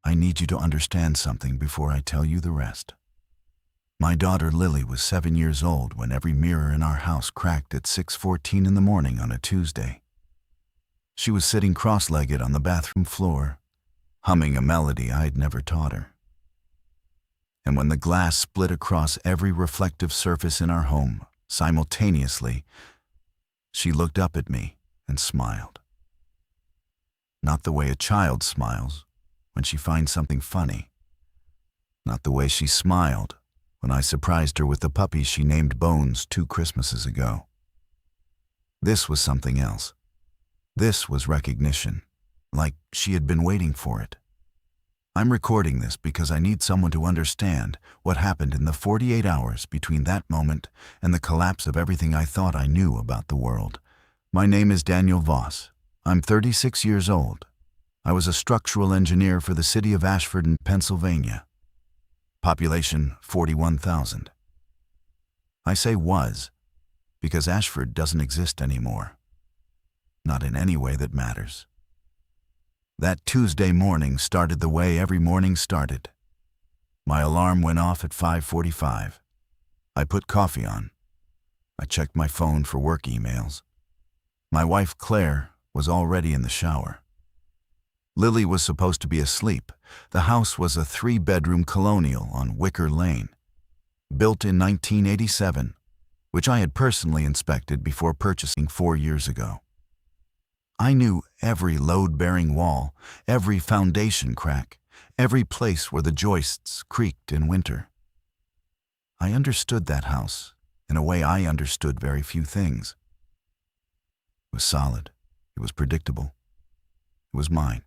I need you to understand something before I tell you the rest. My daughter Lily was 7 years old when every mirror in our house cracked at 6:14 in the morning on a Tuesday. She was sitting cross-legged on the bathroom floor, humming a melody I'd never taught her. And when the glass split across every reflective surface in our home, simultaneously, she looked up at me and smiled. Not the way a child smiles when she finds something funny. Not the way she smiled when I surprised her with the puppy she named Bones 2 Christmases ago. This was something else. This was recognition, like she had been waiting for it. I'm recording this because I need someone to understand what happened in the 48 hours between that moment and the collapse of everything I thought I knew about the world. My name is Daniel Voss. I'm 36 years old. I was a structural engineer for the city of Ashford in Pennsylvania. Population 41,000. I say was because Ashford doesn't exist anymore. Not in any way that matters. That Tuesday morning started the way every morning started. My alarm went off at 5:45. I put coffee on. I checked my phone for work emails. My wife Claire was already in the shower. Lily was supposed to be asleep. The house was a 3-bedroom colonial on Wicker Lane, built in 1987, which I had personally inspected before purchasing 4 years ago. I knew every load-bearing wall, every foundation crack, every place where the joists creaked in winter. I understood that house in a way I understood very few things. It was solid. It was predictable. It was mine.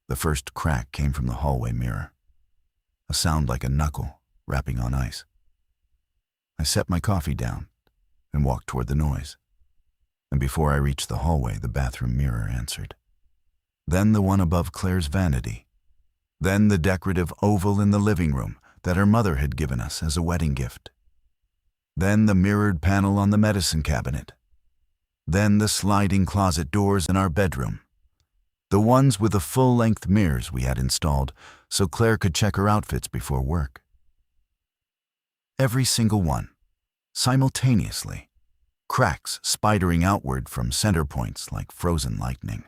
The first crack came from the hallway mirror, a sound like a knuckle rapping on ice. I set my coffee down and walked toward the noise. And before I reached the hallway, the bathroom mirror answered. Then the one above Claire's vanity. Then the decorative oval in the living room that her mother had given us as a wedding gift. Then the mirrored panel on the medicine cabinet. Then the sliding closet doors in our bedroom. The ones with the full-length mirrors we had installed so Claire could check her outfits before work. Every single one, simultaneously. Cracks spidering outward from center points like frozen lightning.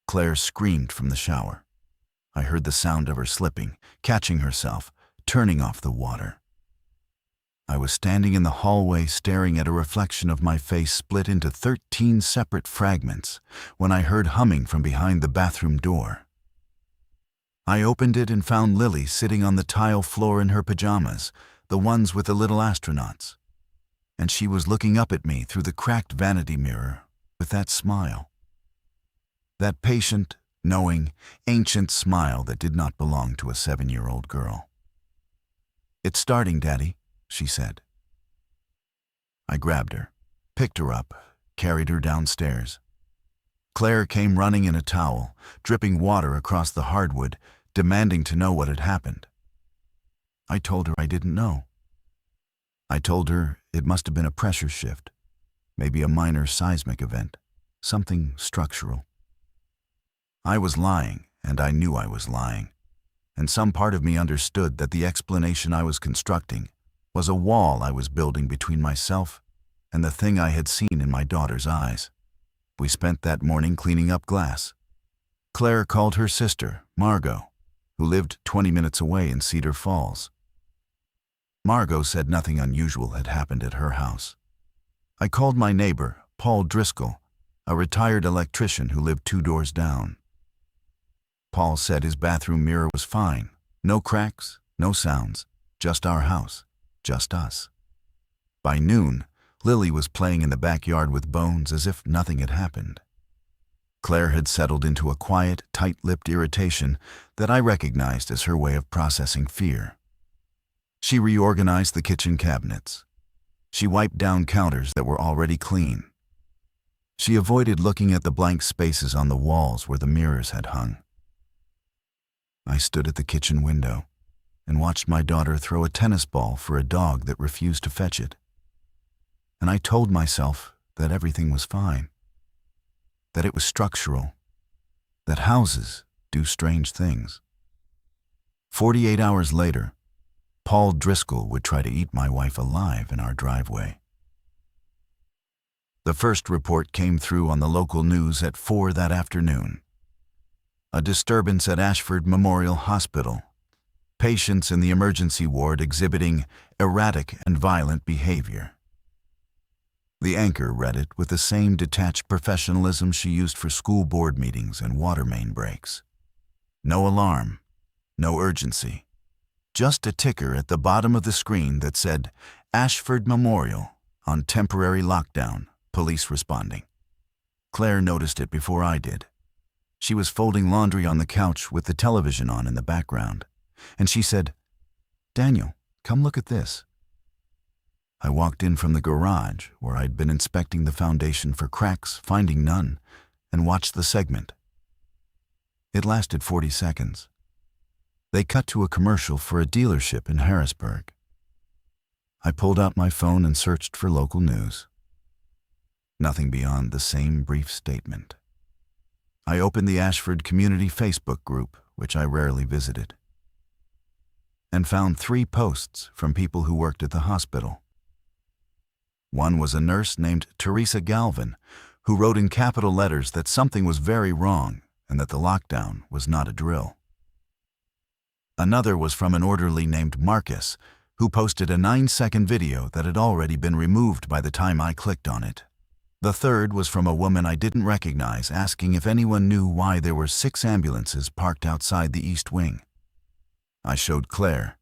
Claire screamed from the shower. I heard the sound of her slipping, catching herself, turning off the water. I was standing in the hallway staring at a reflection of my face split into 13 separate fragments when I heard humming from behind the bathroom door. I opened it and found Lily sitting on the tile floor in her pajamas, the ones with the little astronauts. And she was looking up at me through the cracked vanity mirror with that smile. That patient, knowing, ancient smile that did not belong to a 7-year-old girl. "It's starting, Daddy," she said. I grabbed her, picked her up, carried her downstairs. Claire came running in a towel, dripping water across the hardwood, demanding to know what had happened. I told her I didn't know. I told her it must have been a pressure shift, maybe a minor seismic event, something structural. I was lying, and I knew I was lying, and some part of me understood that the explanation I was constructing was a wall I was building between myself and the thing I had seen in my daughter's eyes. We spent that morning cleaning up glass. Claire called her sister, Margot, who lived 20 minutes away in Cedar Falls. Margot said nothing unusual had happened at her house. I called my neighbor, Paul Driscoll, a retired electrician who lived 2 doors down. Paul said his bathroom mirror was fine. No cracks, no sounds, just our house, just us. By noon, Lily was playing in the backyard with Bones as if nothing had happened. Claire had settled into a quiet, tight-lipped irritation that I recognized as her way of processing fear. She reorganized the kitchen cabinets. She wiped down counters that were already clean. She avoided looking at the blank spaces on the walls where the mirrors had hung. I stood at the kitchen window and watched my daughter throw a tennis ball for a dog that refused to fetch it. And I told myself that everything was fine, that it was structural, that houses, do strange things. 48 hours later, Paul Driscoll would try to eat my wife alive in our driveway. The first report came through on the local news at 4 that afternoon. A disturbance at Ashford Memorial Hospital. Patients in the emergency ward exhibiting erratic and violent behavior. The anchor read it with the same detached professionalism she used for school board meetings and water main breaks. No alarm, no urgency. Just a ticker at the bottom of the screen that said, Ashford Memorial on temporary lockdown, police responding. Claire noticed it before I did. She was folding laundry on the couch with the television on in the background, and she said, "Daniel, come look at this." I walked in from the garage, where I'd been inspecting the foundation for cracks, finding none, and watched the segment. It lasted 40 seconds. They cut to a commercial for a dealership in Harrisburg. I pulled out my phone and searched for local news. Nothing beyond the same brief statement. I opened the Ashford Community Facebook group, which I rarely visited, and found 3 posts from people who worked at the hospital. One was a nurse named Teresa Galvin, who wrote in capital letters that something was very wrong and that the lockdown was not a drill. Another was from an orderly named Marcus, who posted a 9-second video that had already been removed by the time I clicked on it. The third was from a woman I didn't recognize asking if anyone knew why there were 6 ambulances parked outside the East Wing. I showed Claire.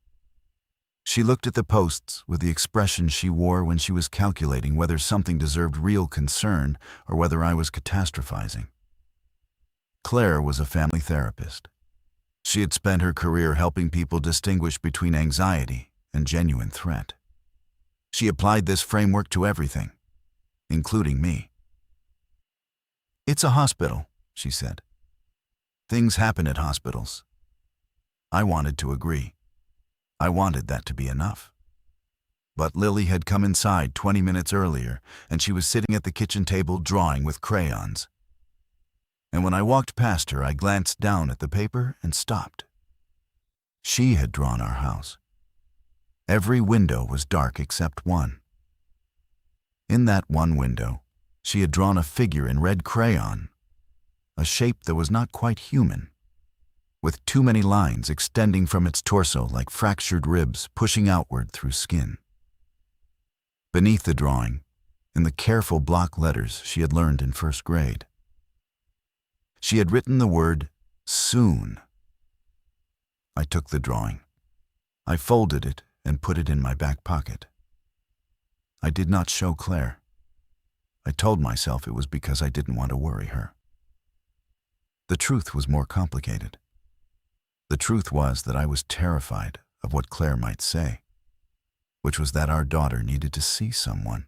She looked at the posts with the expression she wore when she was calculating whether something deserved real concern or whether I was catastrophizing. Claire was a family therapist. She had spent her career helping people distinguish between anxiety and genuine threat. She applied this framework to everything, including me. "It's a hospital," she said. "Things happen at hospitals." I wanted to agree. I wanted that to be enough. But Lily had come inside 20 minutes earlier, and she was sitting at the kitchen table drawing with crayons. And when I walked past her, I glanced down at the paper and stopped. She had drawn our house. Every window was dark except one. In that one window, she had drawn a figure in red crayon, a shape that was not quite human, with too many lines extending from its torso like fractured ribs pushing outward through skin. Beneath the drawing, in the careful block letters she had learned in first grade, she had written the word soon. I took the drawing. I folded it and put it in my back pocket. I did not show Claire. I told myself it was because I didn't want to worry her. The truth was more complicated. The truth was that I was terrified of what Claire might say, which was that our daughter needed to see someone,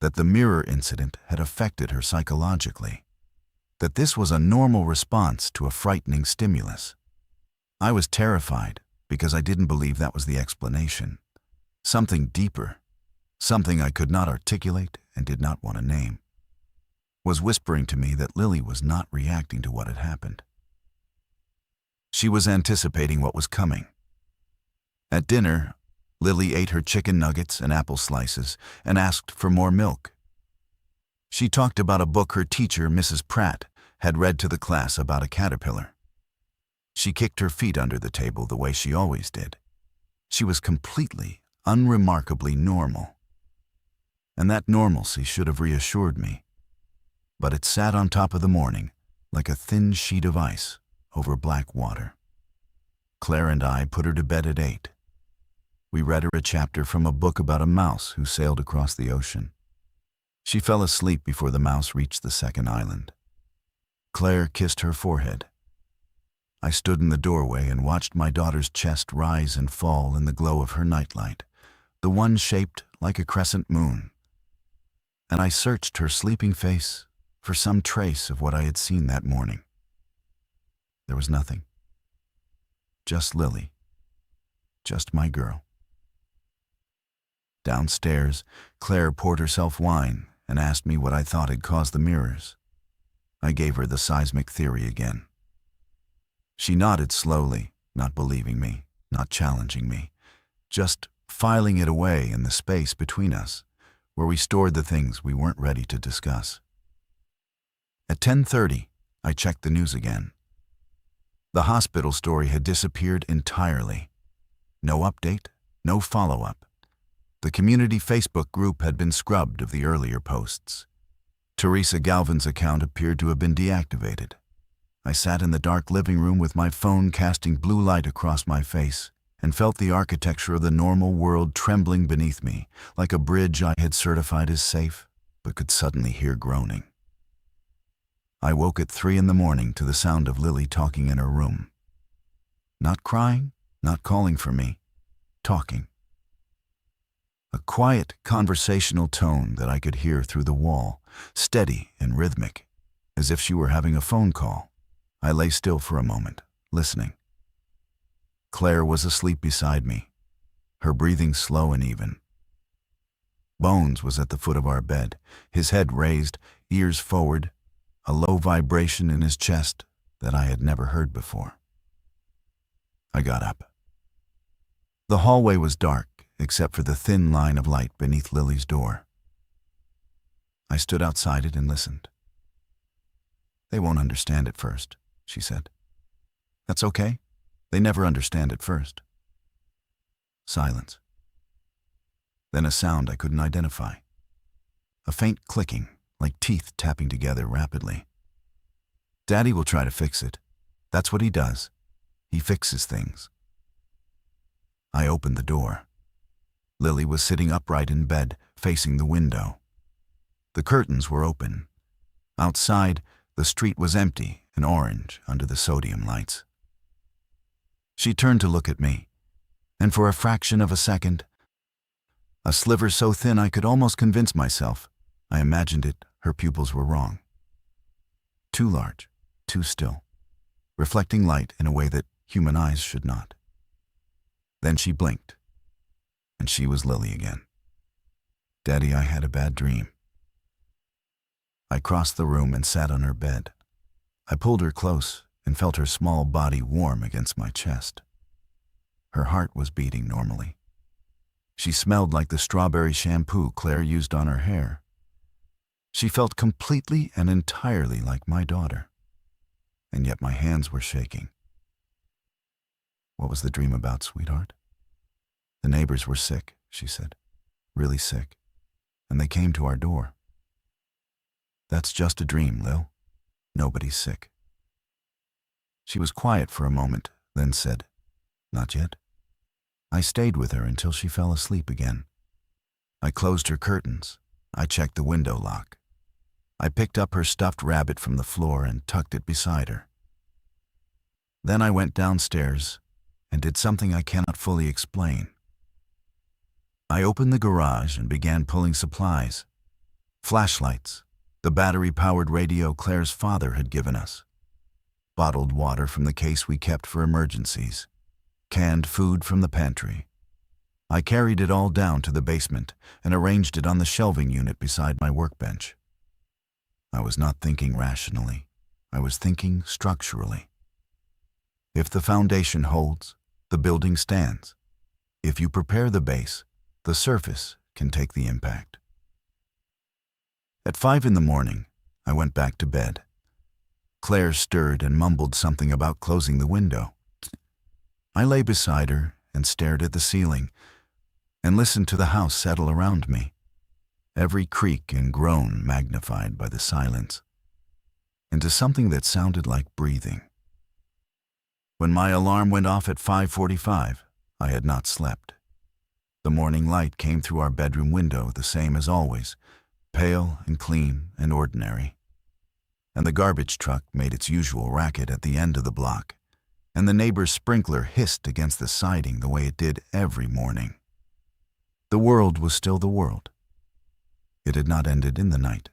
that the mirror incident had affected her psychologically, that this was a normal response to a frightening stimulus. I was terrified because I didn't believe that was the explanation. Something deeper, something I could not articulate and did not want to name, was whispering to me that Lily was not reacting to what had happened. She was anticipating what was coming. At dinner, Lily ate her chicken nuggets and apple slices and asked for more milk. She talked about a book her teacher, Mrs. Pratt, had read to the class about a caterpillar. She kicked her feet under the table the way she always did. She was completely, unremarkably normal. And that normalcy should have reassured me. But it sat on top of the morning like a thin sheet of ice over black water. Claire and I put her to bed at 8. We read her a chapter from a book about a mouse who sailed across the ocean. She fell asleep before the mouse reached the second island. Claire kissed her forehead. I stood in the doorway and watched my daughter's chest rise and fall in the glow of her nightlight, the one shaped like a crescent moon. And I searched her sleeping face for some trace of what I had seen that morning. There was nothing. Just Lily. Just my girl. Downstairs, Claire poured herself wine and asked me what I thought had caused the mirrors. I gave her the seismic theory again. She nodded slowly, not believing me, not challenging me, just filing it away in the space between us, where we stored the things we weren't ready to discuss. At 10:30, I checked the news again. The hospital story had disappeared entirely. No update, no follow-up. The community Facebook group had been scrubbed of the earlier posts. Teresa Galvin's account appeared to have been deactivated. I sat in the dark living room with my phone casting blue light across my face and felt the architecture of the normal world trembling beneath me, like a bridge I had certified as safe, but could suddenly hear groaning. I woke at 3 a.m. to the sound of Lily talking in her room. Not crying, not calling for me, talking. A quiet, conversational tone that I could hear through the wall, steady and rhythmic, as if she were having a phone call. I lay still for a moment, listening. Claire was asleep beside me, her breathing slow and even. Bones was at the foot of our bed, his head raised, ears forward, a low vibration in his chest that I had never heard before. I got up. The hallway was dark, except for the thin line of light beneath Lily's door. I stood outside it and listened. "They won't understand at first," she said. "That's okay. They never understand at first." Silence. Then a sound I couldn't identify. A faint clicking, like teeth tapping together rapidly. "Daddy will try to fix it. That's what he does. He fixes things." I opened the door. Lily was sitting upright in bed, facing the window. The curtains were open. Outside, the street was empty and orange under the sodium lights. She turned to look at me, and for a fraction of a second, a sliver so thin I could almost convince myself, I imagined it, her pupils were wrong. Too large, too still, reflecting light in a way that human eyes should not. Then she blinked, and she was Lily again. "Daddy, I had a bad dream." I crossed the room and sat on her bed. I pulled her close and felt her small body warm against my chest. Her heart was beating normally. She smelled like the strawberry shampoo Claire used on her hair. She felt completely and entirely like my daughter. And yet my hands were shaking. "What was the dream about, sweetheart?" "The neighbors were sick," she said. "Really sick. And they came to our door." "That's just a dream, Lil. Nobody's sick." She was quiet for a moment, then said, "Not yet." I stayed with her until she fell asleep again. I closed her curtains. I checked the window lock. I picked up her stuffed rabbit from the floor and tucked it beside her. Then I went downstairs and did something I cannot fully explain. I opened the garage and began pulling supplies. Flashlights, the battery-powered radio Claire's father had given us, bottled water from the case we kept for emergencies, canned food from the pantry. I carried it all down to the basement and arranged it on the shelving unit beside my workbench. I was not thinking rationally. I was thinking structurally. If the foundation holds, the building stands. If you prepare the base, the surface can take the impact. At 5 a.m, I went back to bed. Claire stirred and mumbled something about closing the window. I lay beside her and stared at the ceiling and listened to the house settle around me, every creak and groan magnified by the silence, into something that sounded like breathing. When my alarm went off at 5:45, I had not slept. The morning light came through our bedroom window the same as always, pale and clean and ordinary. And the garbage truck made its usual racket at the end of the block, and the neighbor's sprinkler hissed against the siding the way it did every morning. The world was still the world. It had not ended in the night.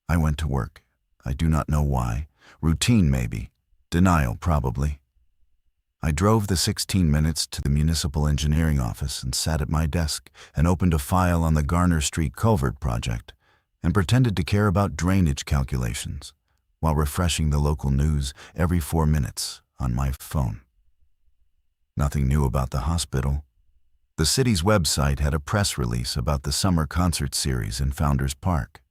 I went to work. I do not know why. Routine, maybe. Denial, probably. I drove the 16 minutes to the municipal engineering office and sat at my desk and opened a file on the Garner Street Culvert project and pretended to care about drainage calculations, while refreshing the local news every 4 minutes on my phone. Nothing new about the hospital. The city's website had a press release about the summer concert series in Founders Park.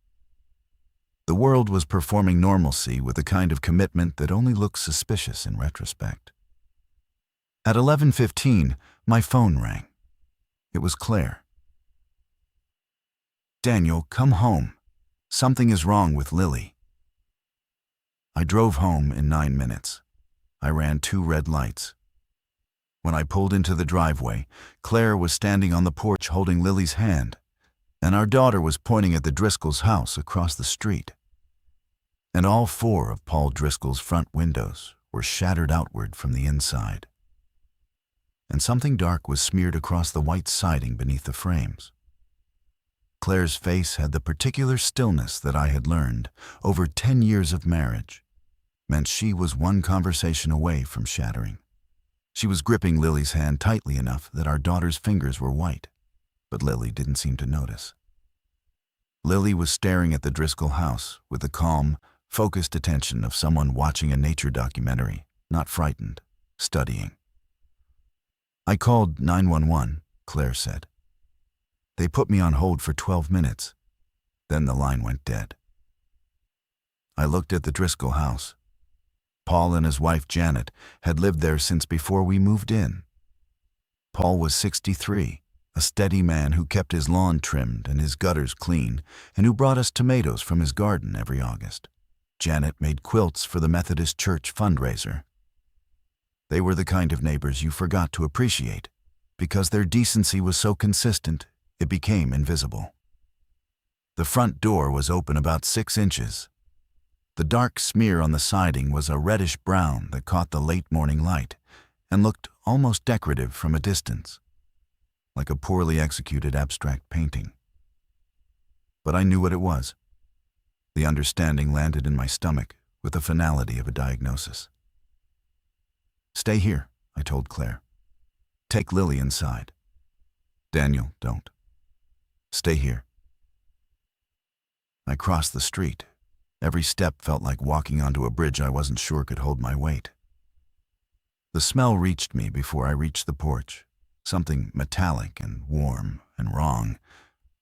The world was performing normalcy with a kind of commitment that only looks suspicious in retrospect. At 11:15, my phone rang. It was Claire. "Daniel, come home. Something is wrong with Lily." I drove home in 9 minutes. I ran 2 red lights. When I pulled into the driveway, Claire was standing on the porch holding Lily's hand, and our daughter was pointing at the Driscoll's house across the street. And all 4 of Paul Driscoll's front windows were shattered outward from the inside. And something dark was smeared across the white siding beneath the frames. Claire's face had the particular stillness that I had learned over 10 years of marriage, meant she was one conversation away from shattering. She was gripping Lily's hand tightly enough that our daughter's fingers were white, but Lily didn't seem to notice. Lily was staring at the Driscoll house with the calm, focused attention of someone watching a nature documentary, not frightened, studying. "I called 911, Claire said. "They put me on hold for 12 minutes. Then the line went dead." I looked at the Driscoll house. Paul and his wife Janet had lived there since before we moved in. Paul was 63, a steady man who kept his lawn trimmed and his gutters clean, and who brought us tomatoes from his garden every August. Janet made quilts for the Methodist Church fundraiser. They were the kind of neighbors you forgot to appreciate, because their decency was so consistent it became invisible. The front door was open about 6 inches. The dark smear on the siding was a reddish brown that caught the late morning light and looked almost decorative from a distance, like a poorly executed abstract painting. But I knew what it was. The understanding landed in my stomach with the finality of a diagnosis. "Stay here," I told Claire. "Take Lily inside. Daniel, don't. Stay here." I crossed the street. Every step felt like walking onto a bridge I wasn't sure could hold my weight. The smell reached me before I reached the porch, something metallic and warm and wrong,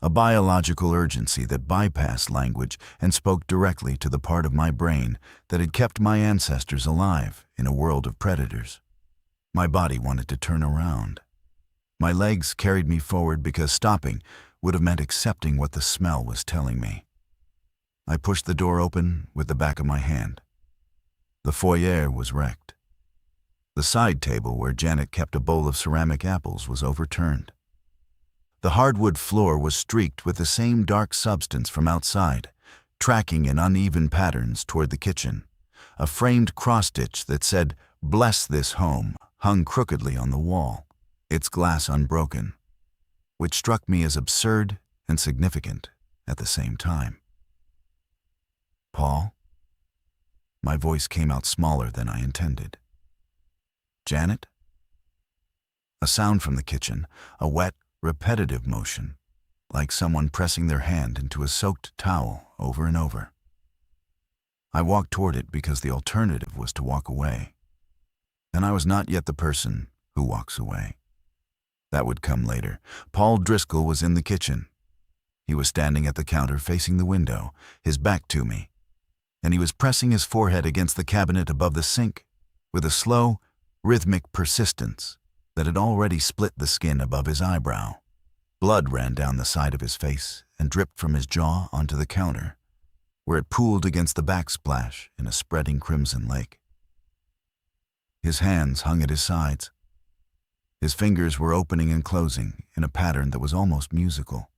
a biological urgency that bypassed language and spoke directly to the part of my brain that had kept my ancestors alive in a world of predators. My body wanted to turn around. My legs carried me forward because stopping would have meant accepting what the smell was telling me. I pushed the door open with the back of my hand. The foyer was wrecked. The side table where Janet kept a bowl of ceramic apples was overturned. The hardwood floor was streaked with the same dark substance from outside, tracking in uneven patterns toward the kitchen. A framed cross-stitch that said, "Bless this home," hung crookedly on the wall, its glass unbroken, which struck me as absurd and significant at the same time. "Paul?" My voice came out smaller than I intended. "Janet?" A sound from the kitchen, a wet, repetitive motion, like someone pressing their hand into a soaked towel over and over. I walked toward it because the alternative was to walk away. And I was not yet the person who walks away. That would come later. Paul Driscoll was in the kitchen. He was standing at the counter facing the window, his back to me, and he was pressing his forehead against the cabinet above the sink with a slow, rhythmic persistence that had already split the skin above his eyebrow. Blood ran down the side of his face and dripped from his jaw onto the counter, where it pooled against the backsplash in a spreading crimson lake. His hands hung at his sides. His fingers were opening and closing in a pattern that was almost musical,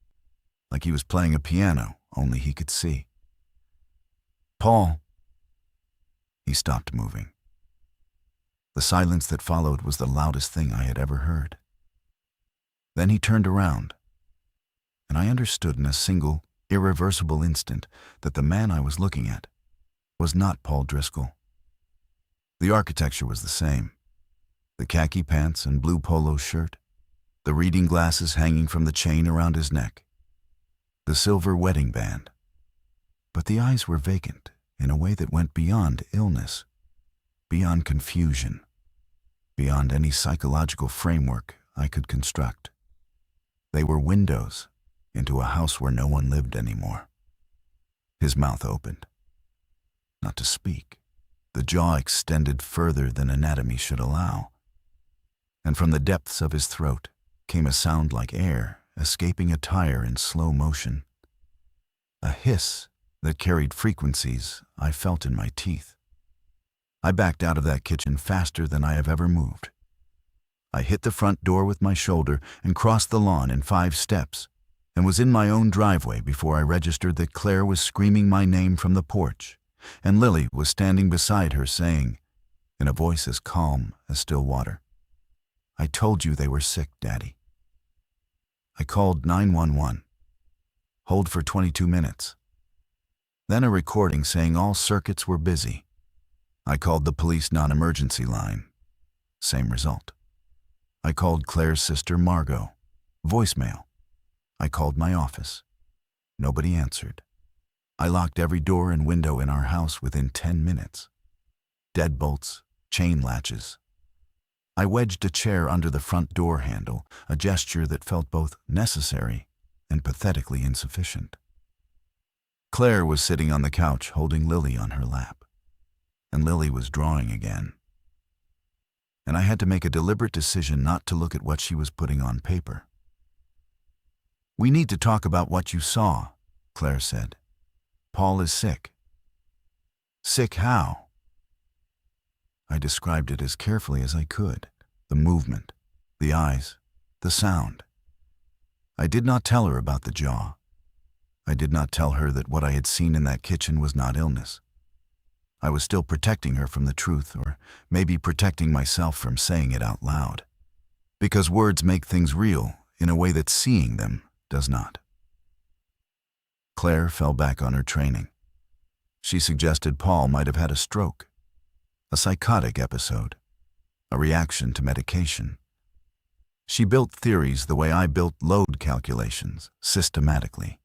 like he was playing a piano only he could see. "Paul." He stopped moving. The silence that followed was the loudest thing I had ever heard. Then he turned around, and I understood in a single, irreversible instant that the man I was looking at was not Paul Driscoll. The architecture was the same. The khaki pants and blue polo shirt, the reading glasses hanging from the chain around his neck, the silver wedding band. But the eyes were vacant in a way that went beyond illness, beyond confusion, beyond any psychological framework I could construct. They were windows into a house where no one lived anymore. His mouth opened, not to speak. The jaw extended further than anatomy should allow, and from the depths of his throat came a sound like air escaping a tire in slow motion, a hiss that carried frequencies I felt in my teeth. I backed out of that kitchen faster than I have ever moved. I hit the front door with my shoulder and crossed the lawn in 5 steps, and was in my own driveway before I registered that Claire was screaming my name from the porch, and Lily was standing beside her saying, in a voice as calm as still water, "I told you they were sick, Daddy." I called 911. Hold for 22 minutes. Then a recording saying all circuits were busy. I called the police non-emergency line. Same result. I called Claire's sister Margot. Voicemail. I called my office. Nobody answered. I locked every door and window in our house within 10 minutes. Deadbolts, chain latches. I wedged a chair under the front door handle, a gesture that felt both necessary and pathetically insufficient. Claire was sitting on the couch holding Lily on her lap, and Lily was drawing again. And I had to make a deliberate decision not to look at what she was putting on paper. "We need to talk about what you saw," Claire said. "Paul is sick." "Sick how?" I described it as carefully as I could. The movement, the eyes, the sound. I did not tell her about the jaw. I did not tell her that what I had seen in that kitchen was not illness. I was still protecting her from the truth, or maybe protecting myself from saying it out loud. Because words make things real in a way that seeing them does not. Claire fell back on her training. She suggested Paul might have had a stroke, a psychotic episode, a reaction to medication. She built theories the way I built load calculations, systematically,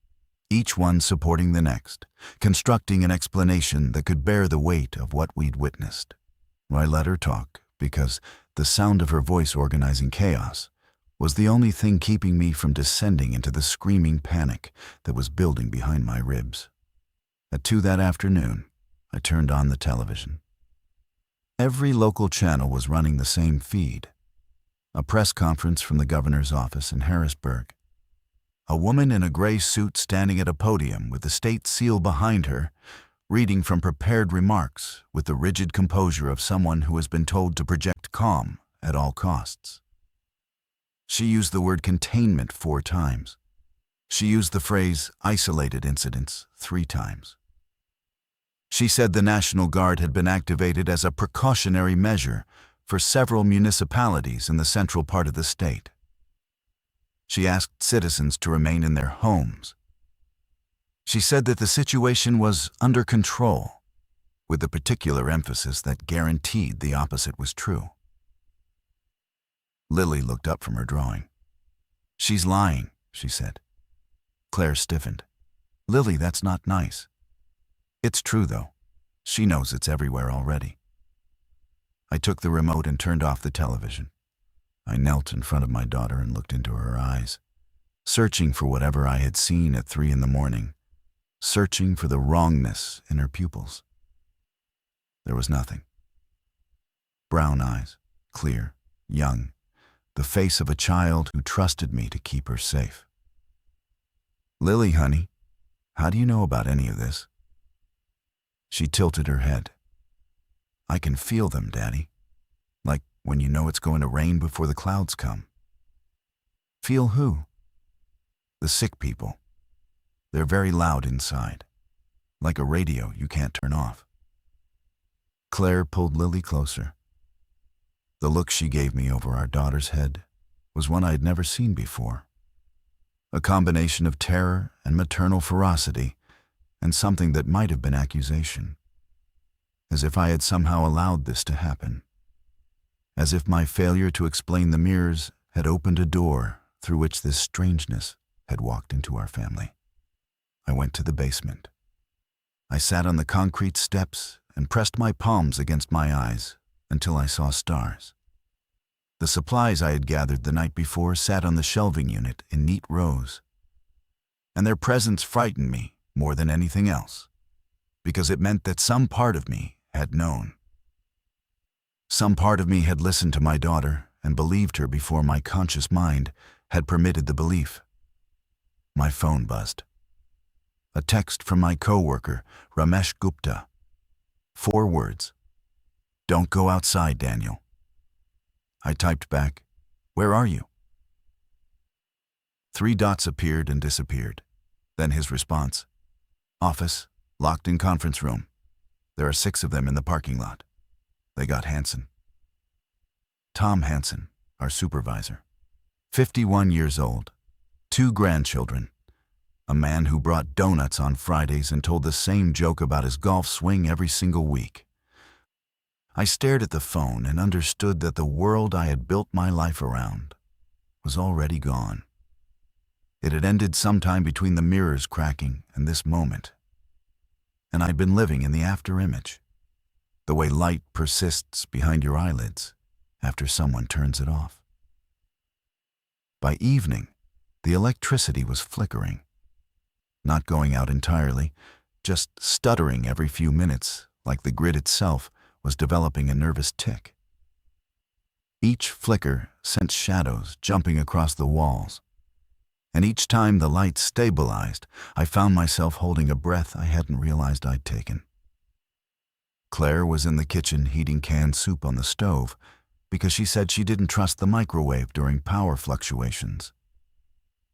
each one supporting the next, constructing an explanation that could bear the weight of what we'd witnessed. I let her talk because the sound of her voice organizing chaos was the only thing keeping me from descending into the screaming panic that was building behind my ribs. At 2 that afternoon, I turned on the television. Every local channel was running the same feed. A press conference from the governor's office in Harrisburg. A woman in a gray suit standing at a podium with the state seal behind her, reading from prepared remarks with the rigid composure of someone who has been told to project calm at all costs. She used the word containment 4 times. She used the phrase isolated incidents 3 times. She said the National Guard had been activated as a precautionary measure for several municipalities in the central part of the state. She asked citizens to remain in their homes. She said that the situation was under control, with the particular emphasis that guaranteed the opposite was true. Lily looked up from her drawing. "She's lying," she said. Claire stiffened. "Lily, that's not nice." "It's true, though. She knows it's everywhere already." I took the remote and turned off the television. I knelt in front of my daughter and looked into her eyes, searching for whatever I had seen at 3 in the morning, searching for the wrongness in her pupils. There was nothing. Brown eyes, clear, young, the face of a child who trusted me to keep her safe. "Lily, honey, how do you know about any of this?" She tilted her head. "I can feel them, Daddy. Like when you know it's going to rain before the clouds come." "Feel who?" "The sick people. They're very loud inside. Like a radio you can't turn off." Claire pulled Lily closer. The look she gave me over our daughter's head was one I had never seen before. A combination of terror and maternal ferocity, and something that might have been accusation. As if I had somehow allowed this to happen. As if my failure to explain the mirrors had opened a door through which this strangeness had walked into our family. I went to the basement. I sat on the concrete steps and pressed my palms against my eyes until I saw stars. The supplies I had gathered the night before sat on the shelving unit in neat rows, and their presence frightened me more than anything else, because it meant that some part of me had known. Some part of me had listened to my daughter and believed her before my conscious mind had permitted the belief. My phone buzzed. A text from my coworker, Ramesh Gupta. 4 words. "Don't go outside, Daniel." I typed back, "Where are you?" 3 dots appeared and disappeared. Then his response, "Office, locked in conference room. There are 6 of them in the parking lot. They got Hansen." Tom Hansen, our supervisor. 51 years old, 2 grandchildren. A man who brought donuts on Fridays and told the same joke about his golf swing every single week. I stared at the phone and understood that the world I had built my life around was already gone. It had ended sometime between the mirrors cracking and this moment. And I'd been living in the afterimage, the way light persists behind your eyelids after someone turns it off. By evening, the electricity was flickering. Not going out entirely, just stuttering every few minutes, like the grid itself was developing a nervous tic. Each flicker sent shadows jumping across the walls, and each time the light stabilized, I found myself holding a breath I hadn't realized I'd taken. Claire was in the kitchen heating canned soup on the stove because she said she didn't trust the microwave during power fluctuations.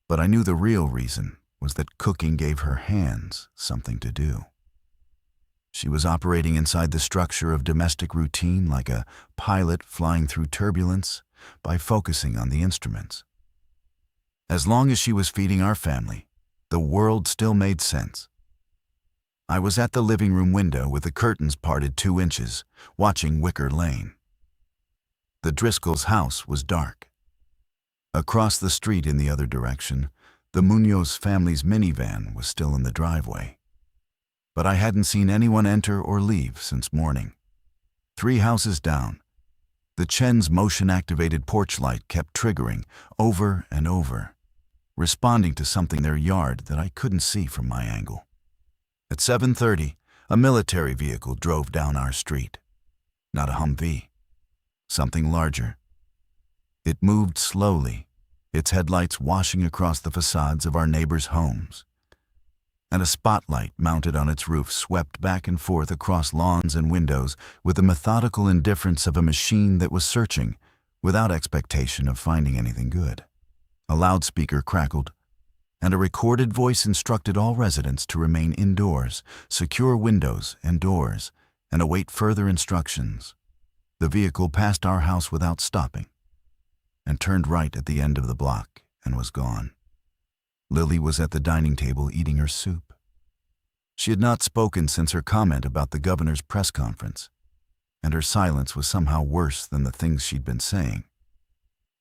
But I knew the real reason was that cooking gave her hands something to do. She was operating inside the structure of domestic routine like a pilot flying through turbulence by focusing on the instruments. As long as she was feeding our family, the world still made sense. I was at the living room window with the curtains parted 2 inches, watching Wicker Lane. The Driscoll's house was dark. Across the street in the other direction, the Munoz family's minivan was still in the driveway. But I hadn't seen anyone enter or leave since morning. 3 houses down, the Chen's motion-activated porch light kept triggering over and over, responding to something in their yard that I couldn't see from my angle. At 7:30, a military vehicle drove down our street. Not a Humvee. Something larger. It moved slowly, its headlights washing across the facades of our neighbors' homes. And a spotlight mounted on its roof swept back and forth across lawns and windows with the methodical indifference of a machine that was searching without expectation of finding anything good. A loudspeaker crackled, and a recorded voice instructed all residents to remain indoors, secure windows and doors, and await further instructions. The vehicle passed our house without stopping and turned right at the end of the block and was gone. Lily was at the dining table eating her soup. She had not spoken since her comment about the governor's press conference, and her silence was somehow worse than the things she'd been saying.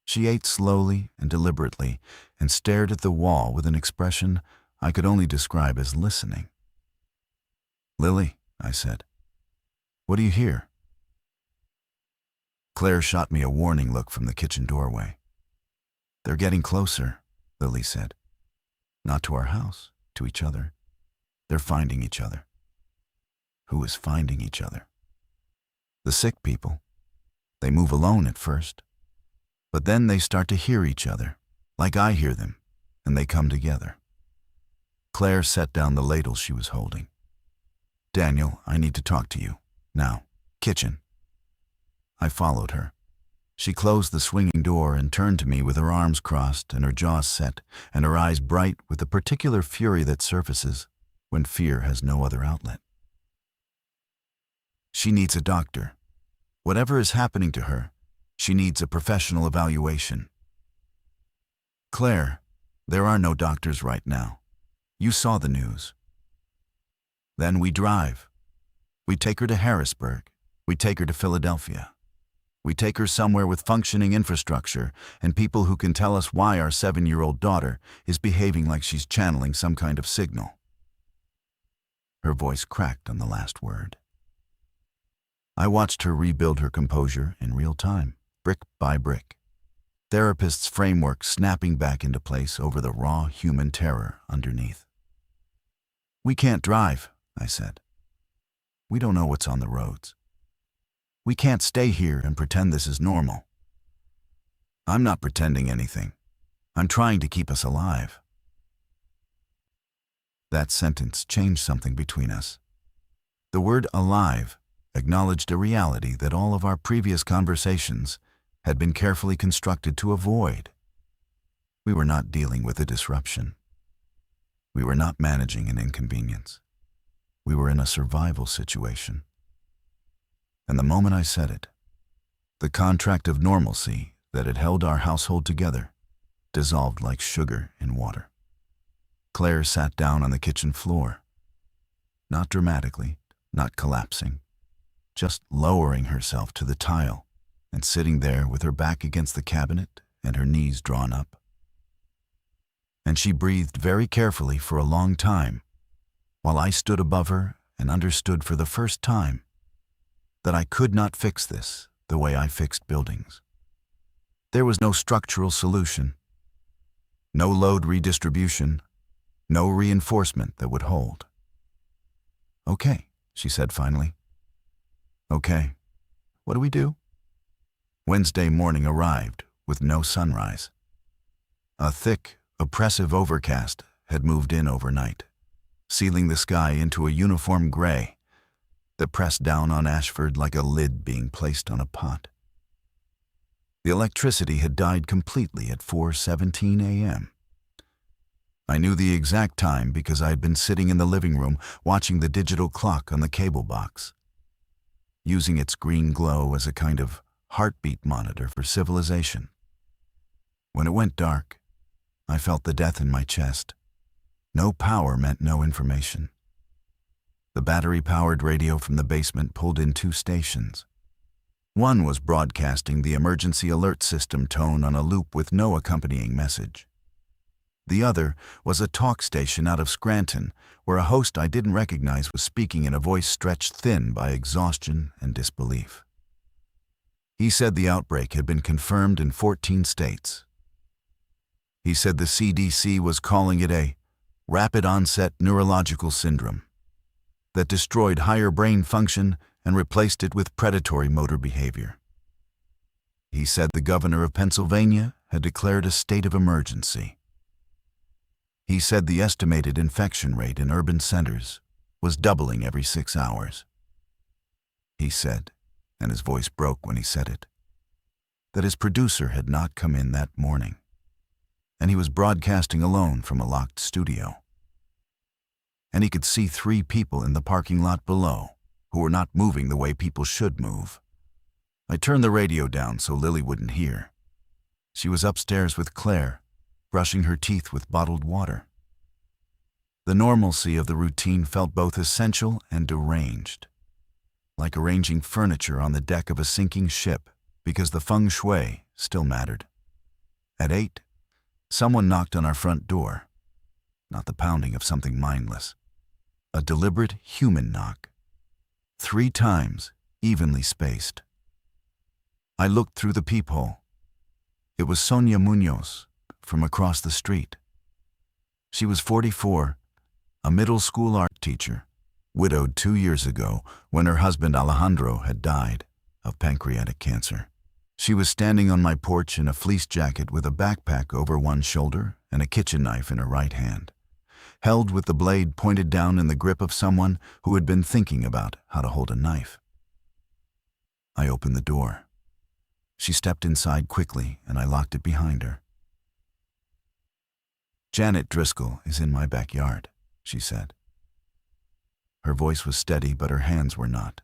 She ate slowly and deliberately and stared at the wall with an expression I could only describe as listening. "Lily," I said, "what do you hear?" Claire shot me a warning look from the kitchen doorway. "They're getting closer," Lily said. "Not to our house, to each other. They're finding each other." Who is finding each other? The sick people. They move alone at first, but then they start to hear each other, like I hear them, and they come together. Claire set down the ladle she was holding. "Daniel, I need to talk to you. Now, kitchen." I followed her. She closed the swinging door and turned to me with her arms crossed and her jaws set and her eyes bright with the particular fury that surfaces when fear has no other outlet. She needs a doctor. Whatever is happening to her, she needs a professional evaluation. "Claire, there are no doctors right now. You saw the news." Then we drive. We take her to Harrisburg. We take her to Philadelphia. We take her somewhere with functioning infrastructure and people who can tell us why our 7-year-old daughter is behaving like she's channeling some kind of signal. Her voice cracked on the last word. I watched her rebuild her composure in real time, brick by brick. Therapist's framework snapping back into place over the raw human terror underneath. "We can't drive," I said. "We don't know what's on the roads. We can't stay here and pretend this is normal." "I'm not pretending anything. I'm trying to keep us alive." That sentence changed something between us. The word alive acknowledged a reality that all of our previous conversations had been carefully constructed to avoid. We were not dealing with a disruption. We were not managing an inconvenience. We were in a survival situation. And the moment I said it, the contract of normalcy that had held our household together dissolved like sugar in water. Claire sat down on the kitchen floor, not dramatically, not collapsing, just lowering herself to the tile and sitting there with her back against the cabinet and her knees drawn up. And she breathed very carefully for a long time, while I stood above her and understood for the first time that I could not fix this the way I fixed buildings. There was no structural solution, no load redistribution, no reinforcement that would hold. "Okay," she said finally. "Okay, what do we do?" Wednesday morning arrived with no sunrise. A thick, oppressive overcast had moved in overnight, sealing the sky into a uniform gray that pressed down on Ashford like a lid being placed on a pot. The electricity had died completely at 4:17 a.m. I knew the exact time because I had been sitting in the living room watching the digital clock on the cable box, using its green glow as a kind of heartbeat monitor for civilization. When it went dark, I felt the death in my chest. No power meant no information. The battery-powered radio from the basement pulled in 2 stations. One was broadcasting the emergency alert system tone on a loop with no accompanying message. The other was a talk station out of Scranton, where a host I didn't recognize was speaking in a voice stretched thin by exhaustion and disbelief. He said the outbreak had been confirmed in 14 states. He said the CDC was calling it a rapid onset neurological syndrome that destroyed higher brain function and replaced it with predatory motor behavior. He said the governor of Pennsylvania had declared a state of emergency. He said the estimated infection rate in urban centers was doubling every 6 hours. He said, and his voice broke when he said it, that his producer had not come in that morning, and he was broadcasting alone from a locked studio. And he could see 3 people in the parking lot below who were not moving the way people should move. I turned the radio down so Lily wouldn't hear. She was upstairs with Claire, brushing her teeth with bottled water. The normalcy of the routine felt both essential and deranged, like arranging furniture on the deck of a sinking ship because the feng shui still mattered. At 8, someone knocked on our front door, not the pounding of something mindless. A deliberate human knock, 3 times, evenly spaced. I looked through the peephole. It was Sonia Munoz from across the street. She was 44, a middle school art teacher, widowed 2 years ago when her husband Alejandro had died of pancreatic cancer. She was standing on my porch in a fleece jacket with a backpack over one shoulder and a kitchen knife in her right hand, held with the blade pointed down in the grip of someone who had been thinking about how to hold a knife. I opened the door. She stepped inside quickly, and I locked it behind her. "Janet Driscoll is in my backyard," she said. Her voice was steady, but her hands were not.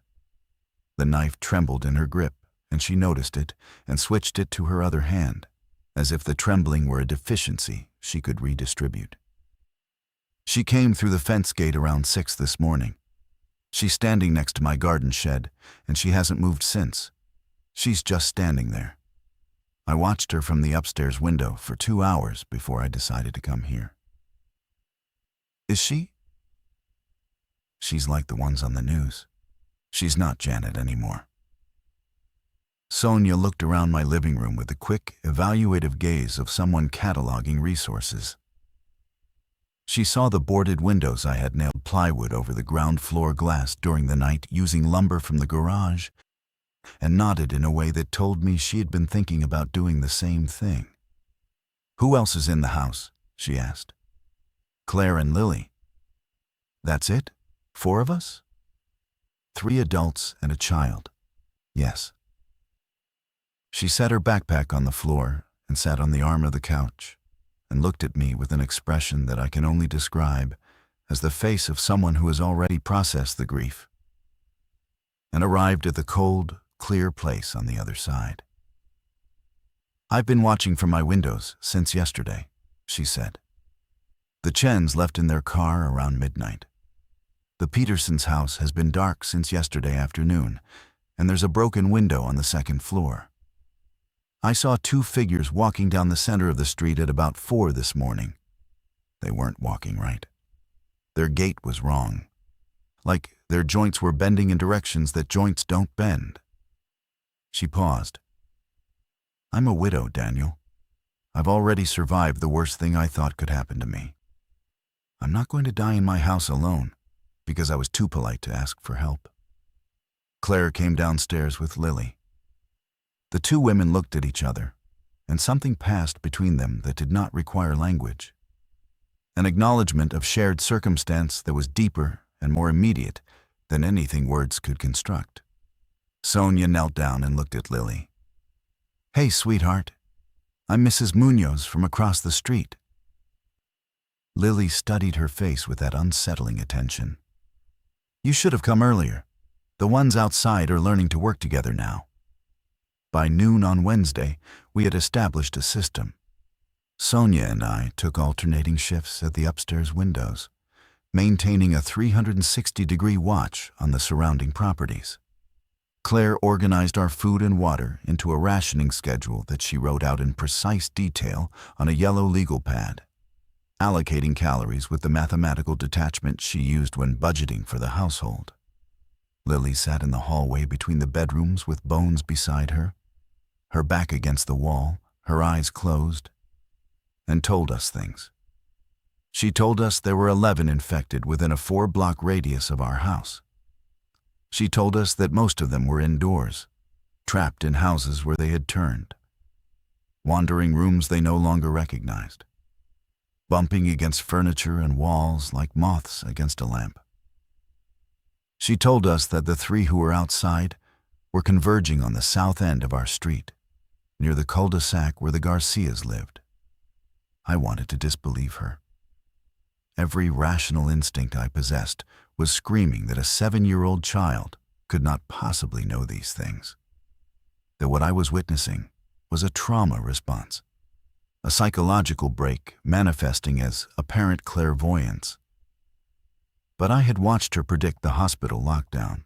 The knife trembled in her grip, and she noticed it and switched it to her other hand, as if the trembling were a deficiency she could redistribute. She came through the fence gate around 6 this morning. She's standing next to my garden shed, and she hasn't moved since. She's just standing there. I watched her from the upstairs window for 2 hours before I decided to come here. "Is she?" She's like the ones on the news. She's not Janet anymore. Sonia looked around my living room with the quick, evaluative gaze of someone cataloging resources. She saw the boarded windows I had nailed plywood over the ground floor glass during the night using lumber from the garage, and nodded in a way that told me she had been thinking about doing the same thing. "Who else is in the house?" she asked. "Claire and Lily." "That's it? 4 of us?" "3 adults and a child." "Yes." She set her backpack on the floor and sat on the arm of the couch and looked at me with an expression that I can only describe as the face of someone who has already processed the grief and arrived at the cold, clear place on the other side. "I've been watching from my windows since yesterday," she said. "The Chens left in their car around midnight. The Petersons' house has been dark since yesterday afternoon, and there's a broken window on the 2nd floor. I saw 2 figures walking down the center of the street at about 4 this morning. They weren't walking right. Their gait was wrong, like their joints were bending in directions that joints don't bend." She paused. "I'm a widow, Daniel. I've already survived the worst thing I thought could happen to me. I'm not going to die in my house alone because I was too polite to ask for help." Claire came downstairs with Lily. The 2 women looked at each other, and something passed between them that did not require language. An acknowledgement of shared circumstance that was deeper and more immediate than anything words could construct. Sonia knelt down and looked at Lily. "Hey, sweetheart. I'm Mrs. Munoz from across the street." Lily studied her face with that unsettling attention. "You should have come earlier. The ones outside are learning to work together now." By noon on Wednesday, we had established a system. Sonia and I took alternating shifts at the upstairs windows, maintaining a 360-degree watch on the surrounding properties. Claire organized our food and water into a rationing schedule that she wrote out in precise detail on a yellow legal pad, allocating calories with the mathematical detachment she used when budgeting for the household. Lily sat in the hallway between the bedrooms with Bones beside her back against the wall, her eyes closed, and told us things. She told us there were 11 infected within a 4-block radius of our house. She told us that most of them were indoors, trapped in houses where they had turned, wandering rooms they no longer recognized, bumping against furniture and walls like moths against a lamp. She told us that the 3 who were outside were converging on the south end of our street, near the cul-de-sac where the Garcias lived. I wanted to disbelieve her. Every rational instinct I possessed was screaming that a 7-year-old child could not possibly know these things, that what I was witnessing was a trauma response, a psychological break manifesting as apparent clairvoyance. But I had watched her predict the hospital lockdown.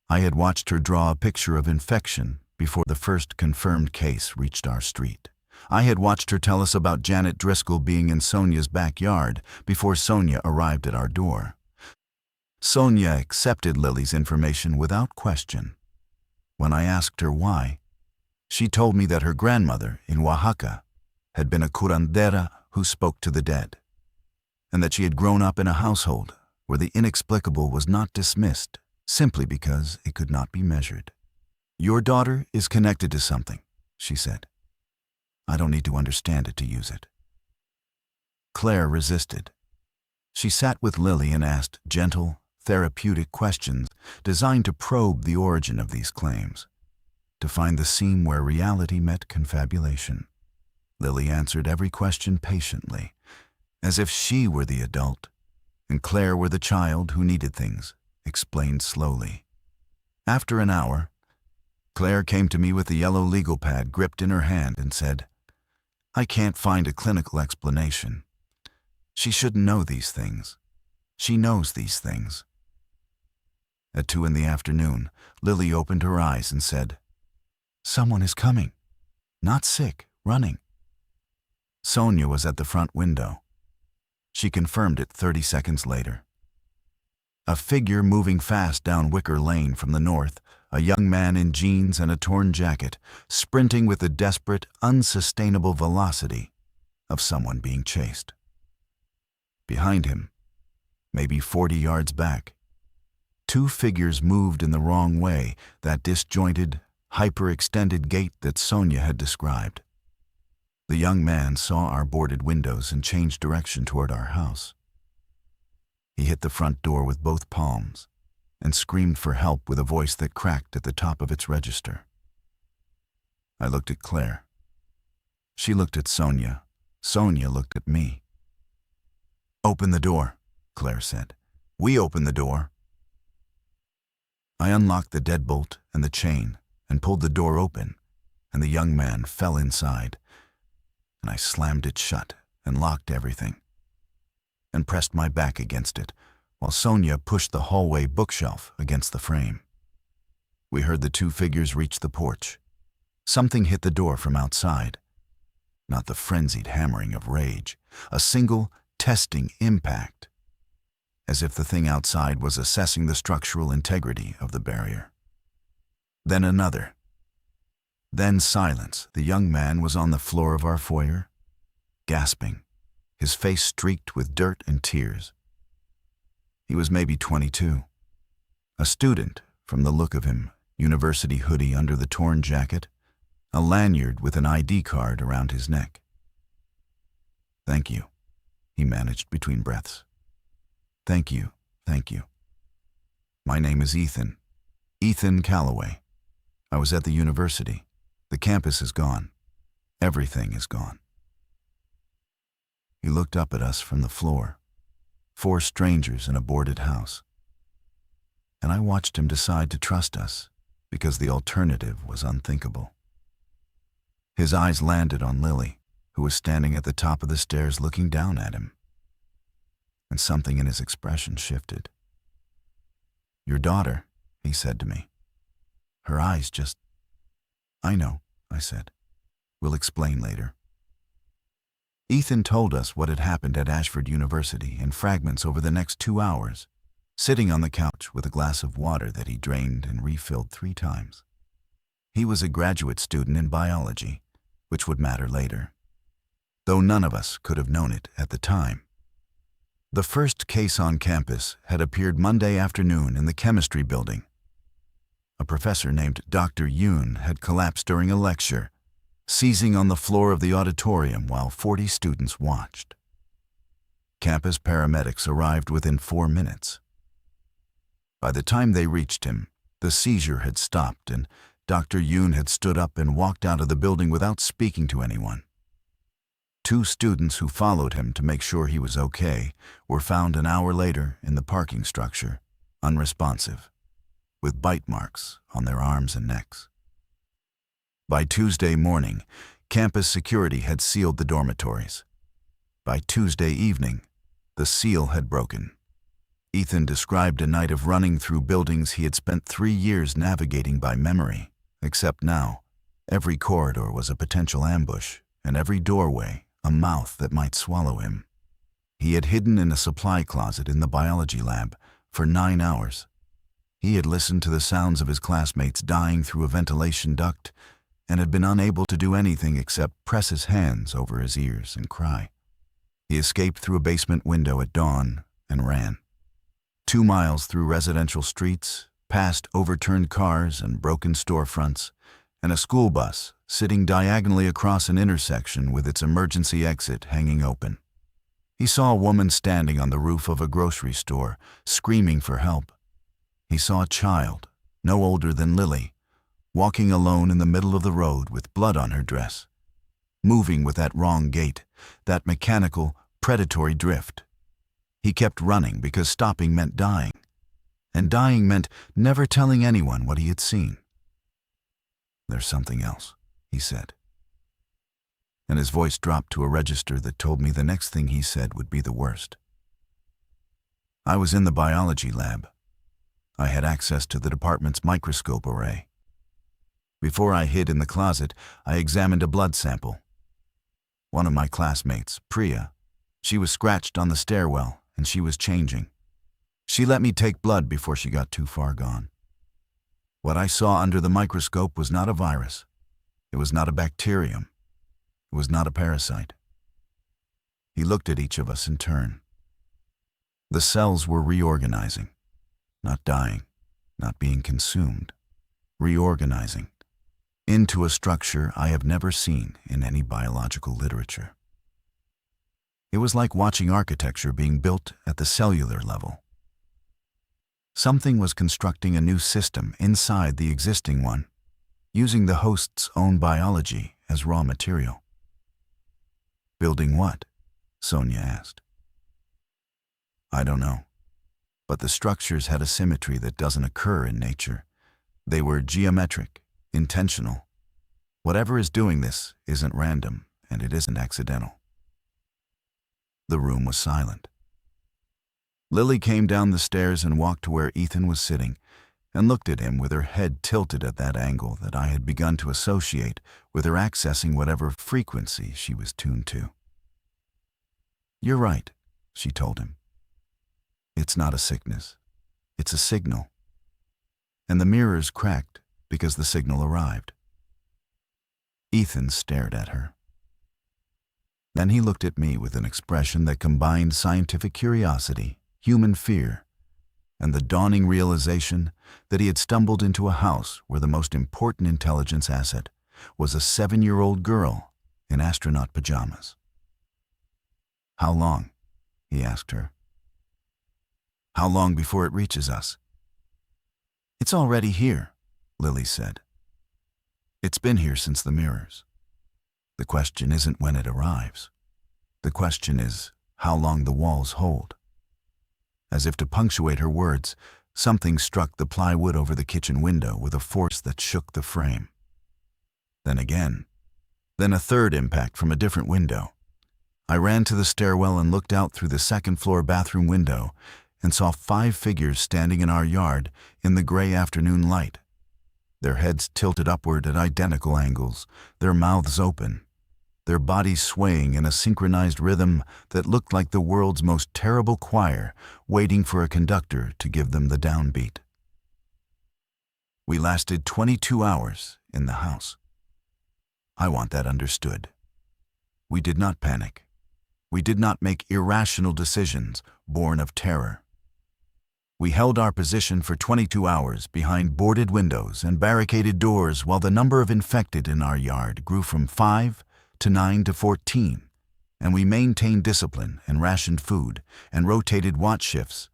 I had watched her draw a picture of infection before the first confirmed case reached our street. I had watched her tell us about Janet Driscoll being in Sonia's backyard before Sonia arrived at our door. Sonia accepted Lily's information without question. When I asked her why, she told me that her grandmother in Oaxaca had been a curandera who spoke to the dead, and that she had grown up in a household where the inexplicable was not dismissed simply because it could not be measured. "Your daughter is connected to something," she said. "I don't need to understand it to use it." Claire resisted. She sat with Lily and asked gentle, therapeutic questions designed to probe the origin of these claims, to find the seam where reality met confabulation. Lily answered every question patiently, as if she were the adult and Claire were the child who needed things explained slowly. After an hour, Claire came to me with the yellow legal pad gripped in her hand and said, "I can't find a clinical explanation. She shouldn't know these things. She knows these things." At 2 in the afternoon, Lily opened her eyes and said, "Someone is coming. Not sick, running." Sonia was at the front window. She confirmed it 30 seconds later. A figure moving fast down Wicker Lane from the north, a young man in jeans and a torn jacket, sprinting with the desperate, unsustainable velocity of someone being chased. Behind him, maybe 40 yards back, two figures moved in the wrong way, that disjointed, hyperextended gait that Sonia had described. The young man saw our boarded windows and changed direction toward our house. He hit the front door with both palms and screamed for help with a voice that cracked at the top of its register. I looked at Claire. She looked at Sonia. Sonia looked at me. "Open the door," Claire said. "We open the door." I unlocked the deadbolt and the chain and pulled the door open, and the young man fell inside, and I slammed it shut and locked everything and pressed my back against it, while Sonia pushed the hallway bookshelf against the frame. We heard the two figures reach the porch. Something hit the door from outside. Not the frenzied hammering of rage, a single, testing impact, as if the thing outside was assessing the structural integrity of the barrier. Then another. Then silence. The young man was on the floor of our foyer, gasping, his face streaked with dirt and tears. He was maybe 22. A student, from the look of him, university hoodie under the torn jacket, a lanyard with an ID card around his neck. "Thank you," he managed between breaths. "Thank you, thank you. My name is Ethan. Ethan Calloway. I was at the university. The campus is gone. Everything is gone." He looked up at us from the floor, 4 strangers in a boarded house. And I watched him decide to trust us, because the alternative was unthinkable. His eyes landed on Lily, who was standing at the top of the stairs looking down at him. And something in his expression shifted. "Your daughter," he said to me. "Her eyes just—" "I know," I said. "We'll explain later." Ethan told us what had happened at Ashford University in fragments over the next 2 hours, sitting on the couch with a glass of water that he drained and refilled 3 times. He was a graduate student in biology, which would matter later, though none of us could have known it at the time. The first case on campus had appeared Monday afternoon in the chemistry building. A professor named Dr. Yoon had collapsed during a lecture, seizing on the floor of the auditorium while 40 students watched. Campus paramedics arrived within 4 minutes. By the time they reached him, the seizure had stopped and Dr. Yoon had stood up and walked out of the building without speaking to anyone. 2 students who followed him to make sure he was okay were found an hour later in the parking structure, unresponsive, with bite marks on their arms and necks. By Tuesday morning, campus security had sealed the dormitories. By Tuesday evening, the seal had broken. Ethan described a night of running through buildings he had spent 3 years navigating by memory, except now, every corridor was a potential ambush, and every doorway a mouth that might swallow him. He had hidden in a supply closet in the biology lab for 9 hours. He had listened to the sounds of his classmates dying through a ventilation duct and had been unable to do anything except press his hands over his ears and cry. He escaped through a basement window at dawn and ran. 2 miles through residential streets, past overturned cars and broken storefronts, and a school bus sitting diagonally across an intersection with its emergency exit hanging open. He saw a woman standing on the roof of a grocery store, screaming for help. He saw a child, no older than Lily, walking alone in the middle of the road with blood on her dress, moving with that wrong gait, that mechanical, predatory drift. He kept running because stopping meant dying, and dying meant never telling anyone what he had seen. "There's something else," he said. And his voice dropped to a register that told me the next thing he said would be the worst. I was in the biology lab. I had access to the department's microscope array. Before I hid in the closet, I examined a blood sample. One of my classmates, Priya, she was scratched on the stairwell and she was changing. She let me take blood before she got too far gone. What I saw under the microscope was not a virus. It was not a bacterium. It was not a parasite. He looked at each of us in turn. The cells were reorganizing, not dying, not being consumed, reorganizing into a structure I have never seen in any biological literature. It was like watching architecture being built at the cellular level. Something was constructing a new system inside the existing one, using the host's own biology as raw material. Building what? Sonia asked. I don't know, but the structures had a symmetry that doesn't occur in nature. They were geometric, intentional. Whatever is doing this isn't random, and it isn't accidental. The room was silent. Lily came down the stairs and walked to where Ethan was sitting, and looked at him with her head tilted at that angle that I had begun to associate with her accessing whatever frequency she was tuned to. You're right, she told him. It's not a sickness. It's a signal. And the mirrors cracked because the signal arrived. Ethan stared at her. Then he looked at me with an expression that combined scientific curiosity, human fear, and the dawning realization that he had stumbled into a house where the most important intelligence asset was a 7-year-old girl in astronaut pajamas. How long? He asked her. How long before it reaches us? It's already here, Lily said. It's been here since the mirrors. The question isn't when it arrives. The question is how long the walls hold. As if to punctuate her words, something struck the plywood over the kitchen window with a force that shook the frame. Then again. Then a third impact from a different window. I ran to the stairwell and looked out through the second-floor bathroom window and saw 5 figures standing in our yard in the gray afternoon light. Their heads tilted upward at identical angles, their mouths open, their bodies swaying in a synchronized rhythm that looked like the world's most terrible choir waiting for a conductor to give them the downbeat. We lasted 22 hours in the house. I want that understood. We did not panic. We did not make irrational decisions born of terror. We held our position for 22 hours behind boarded windows and barricaded doors while the number of infected in our yard grew from 5 to 9 to 14, and we maintained discipline and rationed food and rotated watch shifts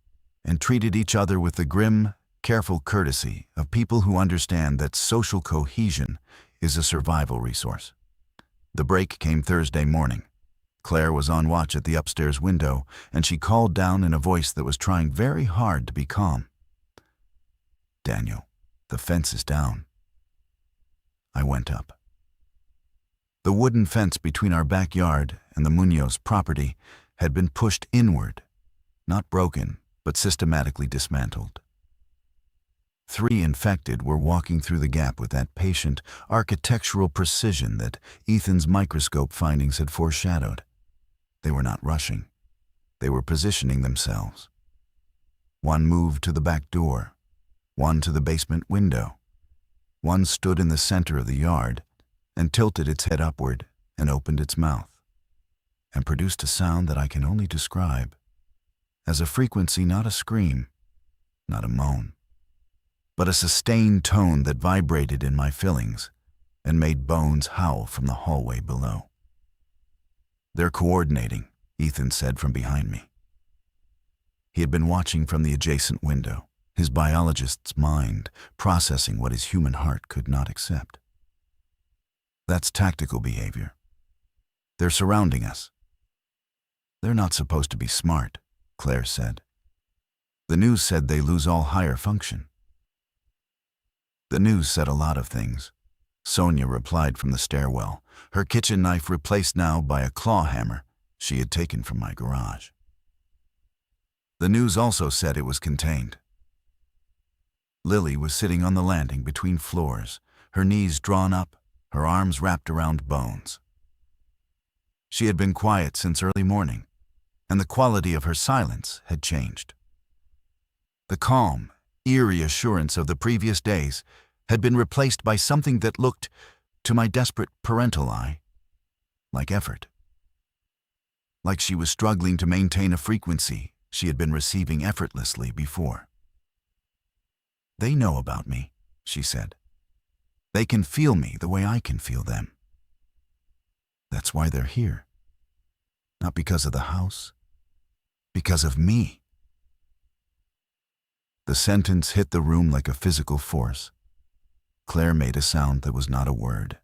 and treated each other with the grim, careful courtesy of people who understand that social cohesion is a survival resource. The break came Thursday morning. Claire was on watch at the upstairs window, and she called down in a voice that was trying very hard to be calm. Daniel, the fence is down. I went up. The wooden fence between our backyard and the Munoz property had been pushed inward, not broken, but systematically dismantled. 3 infected were walking through the gap with that patient, architectural precision that Ethan's microscope findings had foreshadowed. They were not rushing. They were positioning themselves. One moved to the back door, one to the basement window. One stood in the center of the yard and tilted its head upward and opened its mouth, and produced a sound that I can only describe as a frequency, not a scream, not a moan, but a sustained tone that vibrated in my fillings and made bones howl from the hallway below. They're coordinating, Ethan said from behind me. He had been watching from the adjacent window, his biologist's mind processing what his human heart could not accept. That's tactical behavior. They're surrounding us. They're not supposed to be smart, Claire said. The news said they lose all higher function. The news said a lot of things, Sonia replied from the stairwell, her kitchen knife replaced now by a claw hammer she had taken from my garage. The news also said it was contained. Lily was sitting on the landing between floors, her knees drawn up, her arms wrapped around Bones. She had been quiet since early morning, and the quality of her silence had changed. The calm, eerie assurance of the previous days had been replaced by something that looked, to my desperate parental eye, like effort. Like she was struggling to maintain a frequency she had been receiving effortlessly before. "They know about me," she said. "They can feel me the way I can feel them. That's why they're here. Not because of the house, because of me." The sentence hit the room like a physical force. Claire made a sound that was not a word.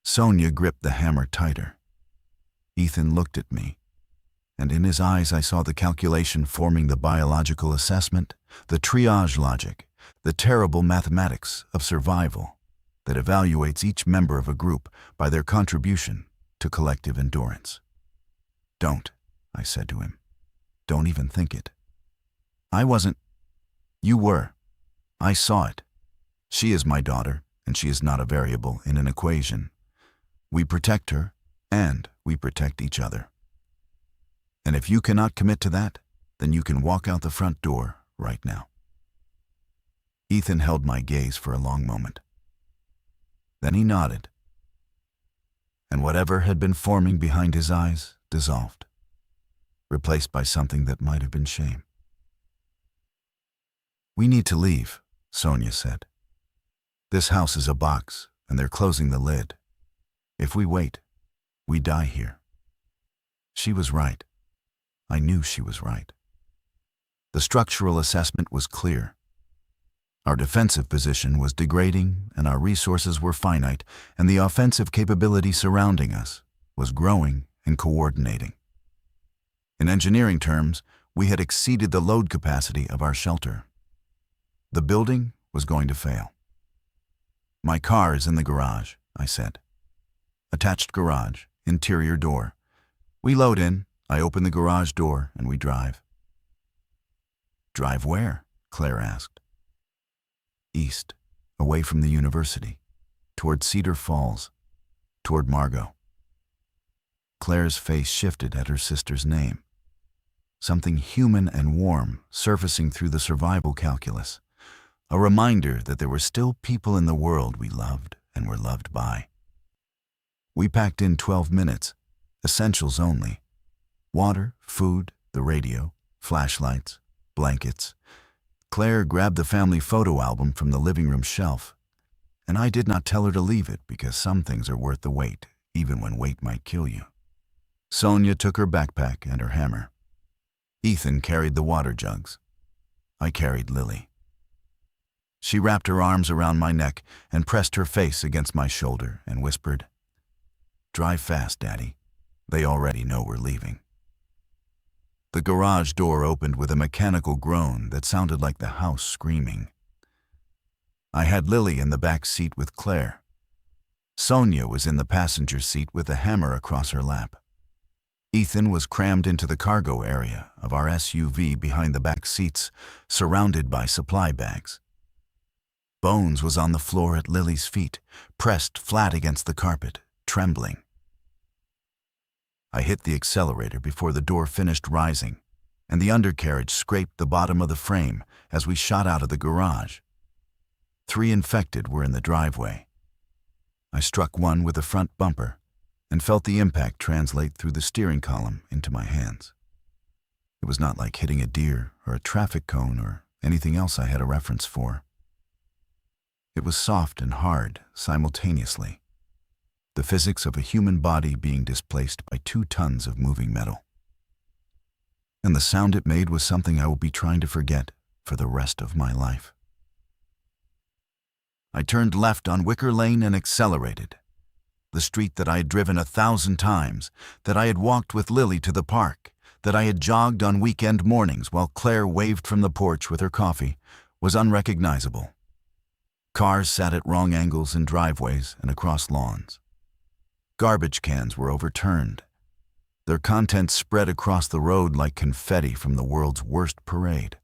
Sonia gripped the hammer tighter. Ethan looked at me, and in his eyes I saw the calculation forming the biological assessment, the triage logic, the terrible mathematics of survival that evaluates each member of a group by their contribution to collective endurance. "Don't," I said to him. "Don't even think it." "I wasn't." "You were. I saw it. She is my daughter, and she is not a variable in an equation. We protect her, and we protect each other. And if you cannot commit to that, then you can walk out the front door right now." Ethan held my gaze for a long moment. Then he nodded, and whatever had been forming behind his eyes dissolved, replaced by something that might have been shame. "We need to leave," Sonia said. "This house is a box, and they're closing the lid. If we wait, we die here." She was right. I knew she was right. The structural assessment was clear. Our defensive position was degrading, and our resources were finite, and the offensive capability surrounding us was growing and coordinating. In engineering terms, we had exceeded the load capacity of our shelter. The building was going to fail. "My car is in the garage," I said. "Attached garage, interior door. We load in, I open the garage door, and we drive." "Drive where?" Claire asked. "East, away from the university, toward Cedar Falls, toward Margot." Claire's face shifted at her sister's name. Something human and warm surfacing through the survival calculus. A reminder that there were still people in the world we loved and were loved by. We packed in 12 minutes, essentials only. Water, food, the radio, flashlights, blankets. Claire grabbed the family photo album from the living room shelf, and I did not tell her to leave it because some things are worth the wait, even when wait might kill you. Sonia took her backpack and her hammer. Ethan carried the water jugs. I carried Lily. She wrapped her arms around my neck and pressed her face against my shoulder and whispered, "Drive fast, Daddy. They already know we're leaving." The garage door opened with a mechanical groan that sounded like the house screaming. I had Lily in the back seat with Claire. Sonia was in the passenger seat with a hammer across her lap. Ethan was crammed into the cargo area of our SUV behind the back seats, surrounded by supply bags. Bones was on the floor at Lily's feet, pressed flat against the carpet, trembling. I hit the accelerator before the door finished rising, and the undercarriage scraped the bottom of the frame as we shot out of the garage. 3 infected were in the driveway. I struck one with the front bumper and felt the impact translate through the steering column into my hands. It was not like hitting a deer or a traffic cone or anything else I had a reference for. It was soft and hard simultaneously, the physics of a human body being displaced by 2 tons of moving metal. And the sound it made was something I will be trying to forget for the rest of my life. I turned left on Wicker Lane and accelerated. The street that I had driven 1,000 times, that I had walked with Lily to the park, that I had jogged on weekend mornings while Claire waved from the porch with her coffee, was unrecognizable. Cars sat at wrong angles in driveways and across lawns. Garbage cans were overturned. Their contents spread across the road like confetti from the world's worst parade.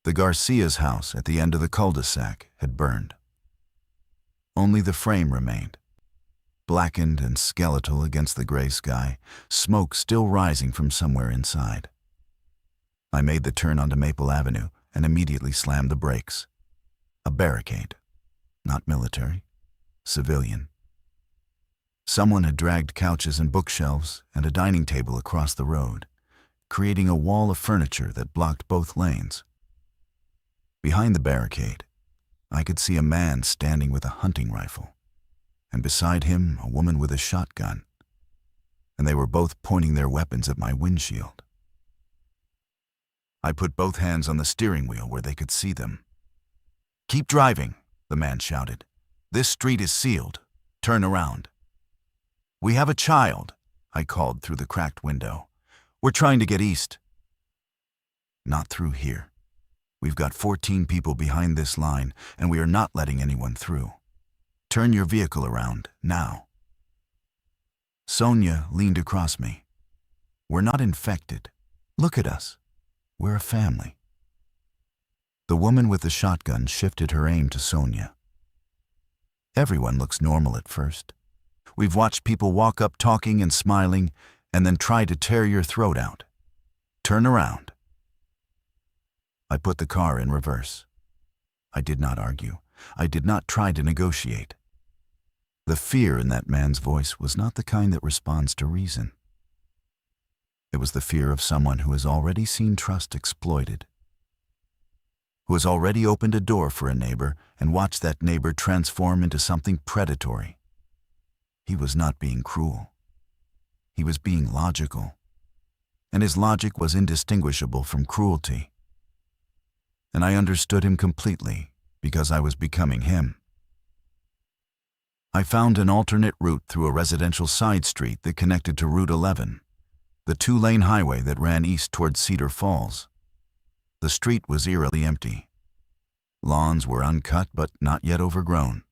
The Garcia's house at the end of the cul-de-sac had burned. Only the frame remained, blackened and skeletal against the gray sky, smoke still rising from somewhere inside. I made the turn onto Maple Avenue and immediately slammed the brakes. A barricade. Not military. Civilian. Someone had dragged couches and bookshelves and a dining table across the road, creating a wall of furniture that blocked both lanes. Behind the barricade, I could see a man standing with a hunting rifle, and beside him a woman with a shotgun, and they were both pointing their weapons at my windshield. I put both hands on the steering wheel where they could see them. "Keep driving," the man shouted. "This street is sealed. Turn around." "We have a child," I called through the cracked window. "We're trying to get east." "Not through here. We've got 14 people behind this line, and we are not letting anyone through. Turn your vehicle around, now." Sonia leaned across me. "We're not infected. Look at us. We're a family." The woman with the shotgun shifted her aim to Sonia. "Everyone looks normal at first. We've watched people walk up talking and smiling, and then try to tear your throat out. Turn around." I put the car in reverse. I did not argue. I did not try to negotiate. The fear in that man's voice was not the kind that responds to reason. It was the fear of someone who has already seen trust exploited, who has already opened a door for a neighbor and watched that neighbor transform into something predatory. He was not being cruel. He was being logical, and his logic was indistinguishable from cruelty. And I understood him completely because I was becoming him. I found an alternate route through a residential side street that connected to Route 11, the 2-lane highway that ran east toward Cedar Falls. The street was eerily empty. Lawns were uncut but not yet overgrown.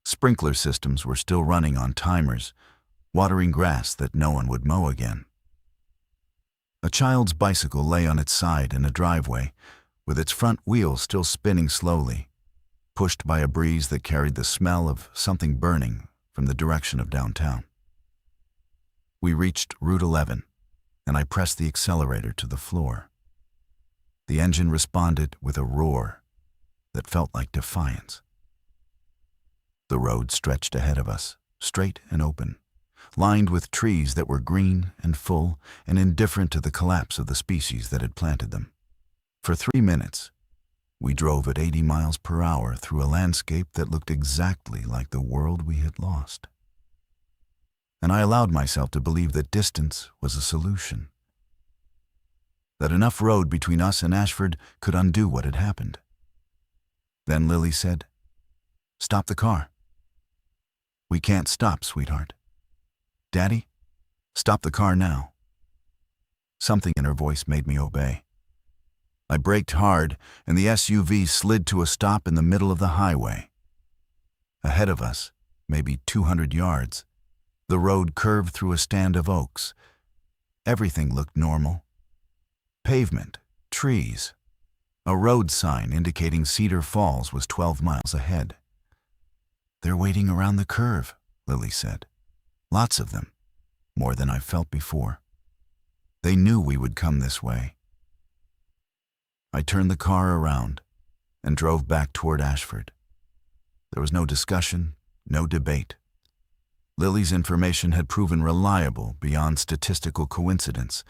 Sprinkler systems were still running on timers, watering grass that no one would mow again. A child's bicycle lay on its side in a driveway, with its front wheel still spinning slowly, pushed by a breeze that carried the smell of something burning from the direction of downtown. We reached Route 11, and I pressed the accelerator to the floor. The engine responded with a roar that felt like defiance. The road stretched ahead of us, straight and open, lined with trees that were green and full and indifferent to the collapse of the species that had planted them. For 3 minutes, we drove at 80 miles per hour through a landscape that looked exactly like the world we had lost. And I allowed myself to believe that distance was a solution, that enough road between us and Ashford could undo what had happened. Then Lily said, "Stop the car." "We can't stop, sweetheart." "Daddy, stop the car now." Something in her voice made me obey. I braked hard, and the SUV slid to a stop in the middle of the highway. Ahead of us, maybe 200 yards, the road curved through a stand of oaks. Everything looked normal. Pavement, trees. A road sign indicating Cedar Falls was 12 miles ahead. "They're waiting around the curve," Lily said. "Lots of them, more than I've felt before. They knew we would come this way." I turned the car around and drove back toward Ashford. There was no discussion, no debate. Lily's information had proven reliable beyond statistical coincidence,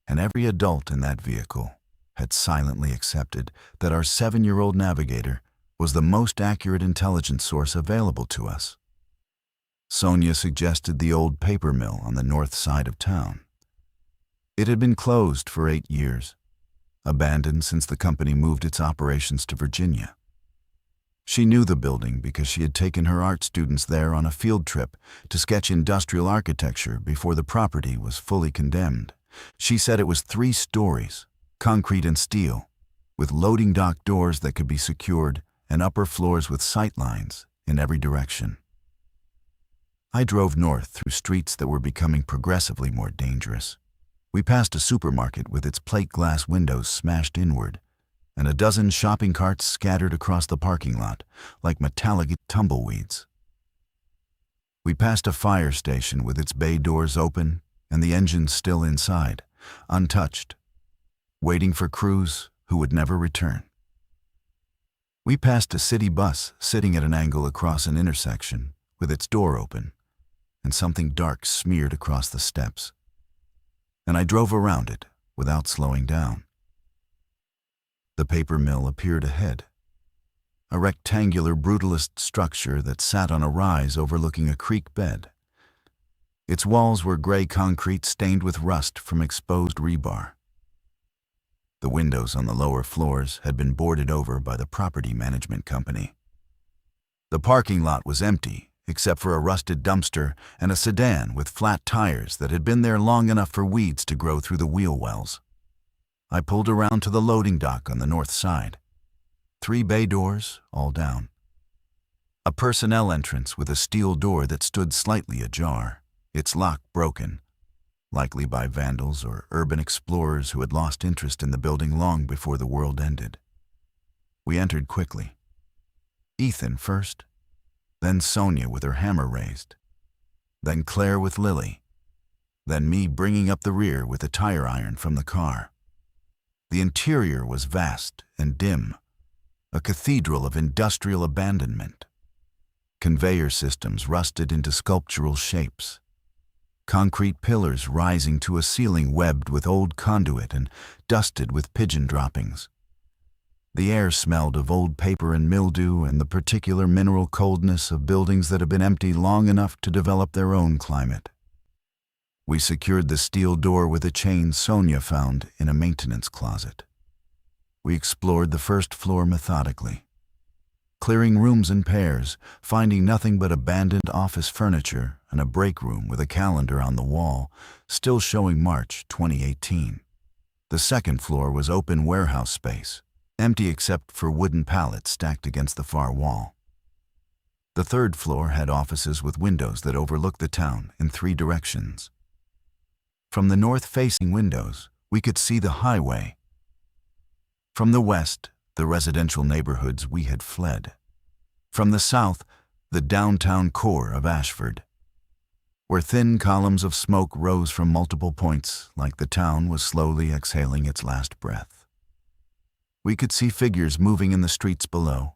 and every adult in that vehicle had silently accepted that our 7-year-old navigator was the most accurate intelligence source available to us. Sonia suggested the old paper mill on the north side of town. It had been closed for 8 years, abandoned since the company moved its operations to Virginia. She knew the building because she had taken her art students there on a field trip to sketch industrial architecture before the property was fully condemned. She said it was 3 stories, concrete and steel, with loading dock doors that could be secured and upper floors with sight lines in every direction. I drove north through streets that were becoming progressively more dangerous. We passed a supermarket with its plate glass windows smashed inward, and a dozen shopping carts scattered across the parking lot like metallic tumbleweeds. We passed a fire station with its bay doors open and the engine still inside, untouched. waiting for crews who would never return. We passed a city bus sitting at an angle across an intersection with its door open and something dark smeared across the steps, and I drove around it without slowing down. The paper mill appeared ahead, a rectangular brutalist structure that sat on a rise overlooking a creek bed. Its walls were gray concrete stained with rust from exposed rebar. The windows on the lower floors had been boarded over by the property management company. The parking lot was empty, except for a rusted dumpster and a sedan with flat tires that had been there long enough for weeds to grow through the wheel wells. I pulled around to the loading dock on the north side. 3 bay doors, all down. A personnel entrance with a steel door that stood slightly ajar, its lock broken, likely by vandals or urban explorers who had lost interest in the building long before the world ended. We entered quickly. Ethan first, then Sonia with her hammer raised, then Claire with Lily, then me bringing up the rear with a tire iron from the car. The interior was vast and dim, a cathedral of industrial abandonment. Conveyor systems rusted into sculptural shapes. Concrete pillars rising to a ceiling webbed with old conduit and dusted with pigeon droppings. The air smelled of old paper and mildew and the particular mineral coldness of buildings that had been empty long enough to develop their own climate. We secured the steel door with a chain Sonia found in a maintenance closet. We explored the first floor methodically, clearing rooms in pairs, finding nothing but abandoned office furniture and a break room with a calendar on the wall, still showing March 2018. The second floor was open warehouse space, empty except for wooden pallets stacked against the far wall. The third floor had offices with windows that overlooked the town in 3 directions. From the north-facing windows, we could see the highway. From the west, the residential neighborhoods we had fled. From the south, the downtown core of Ashford, where thin columns of smoke rose from multiple points like the town was slowly exhaling its last breath. We could see figures moving in the streets below,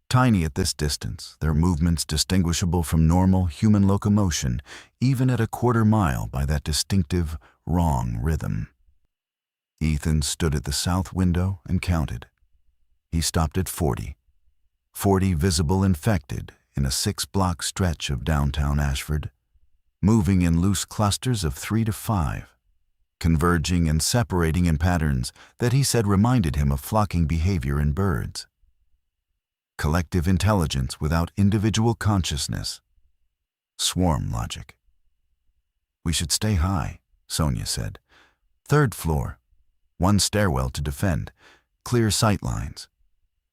tiny at this distance, their movements distinguishable from normal human locomotion, even at a quarter mile by that distinctive, wrong rhythm. Ethan stood at the south window and counted. He stopped at 40. 40 visible infected in a 6-block stretch of downtown Ashford, moving in loose clusters of 3 to 5, converging and separating in patterns that he said reminded him of flocking behavior in birds. Collective intelligence without individual consciousness. Swarm logic. "We should stay high," Sonia said. "3rd floor. 1 stairwell to defend. Clear sight lines.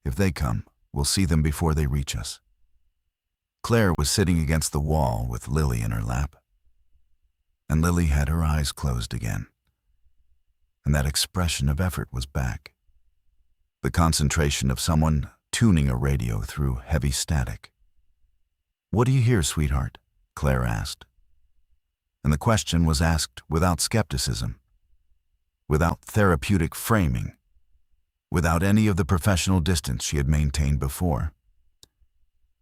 If they come, we'll see them before they reach us." Claire was sitting against the wall with Lily in her lap. And Lily had her eyes closed again. And that expression of effort was back. The concentration of someone tuning a radio through heavy static. "What do you hear, sweetheart?" Claire asked. And the question was asked without skepticism, without therapeutic framing, without any of the professional distance she had maintained before.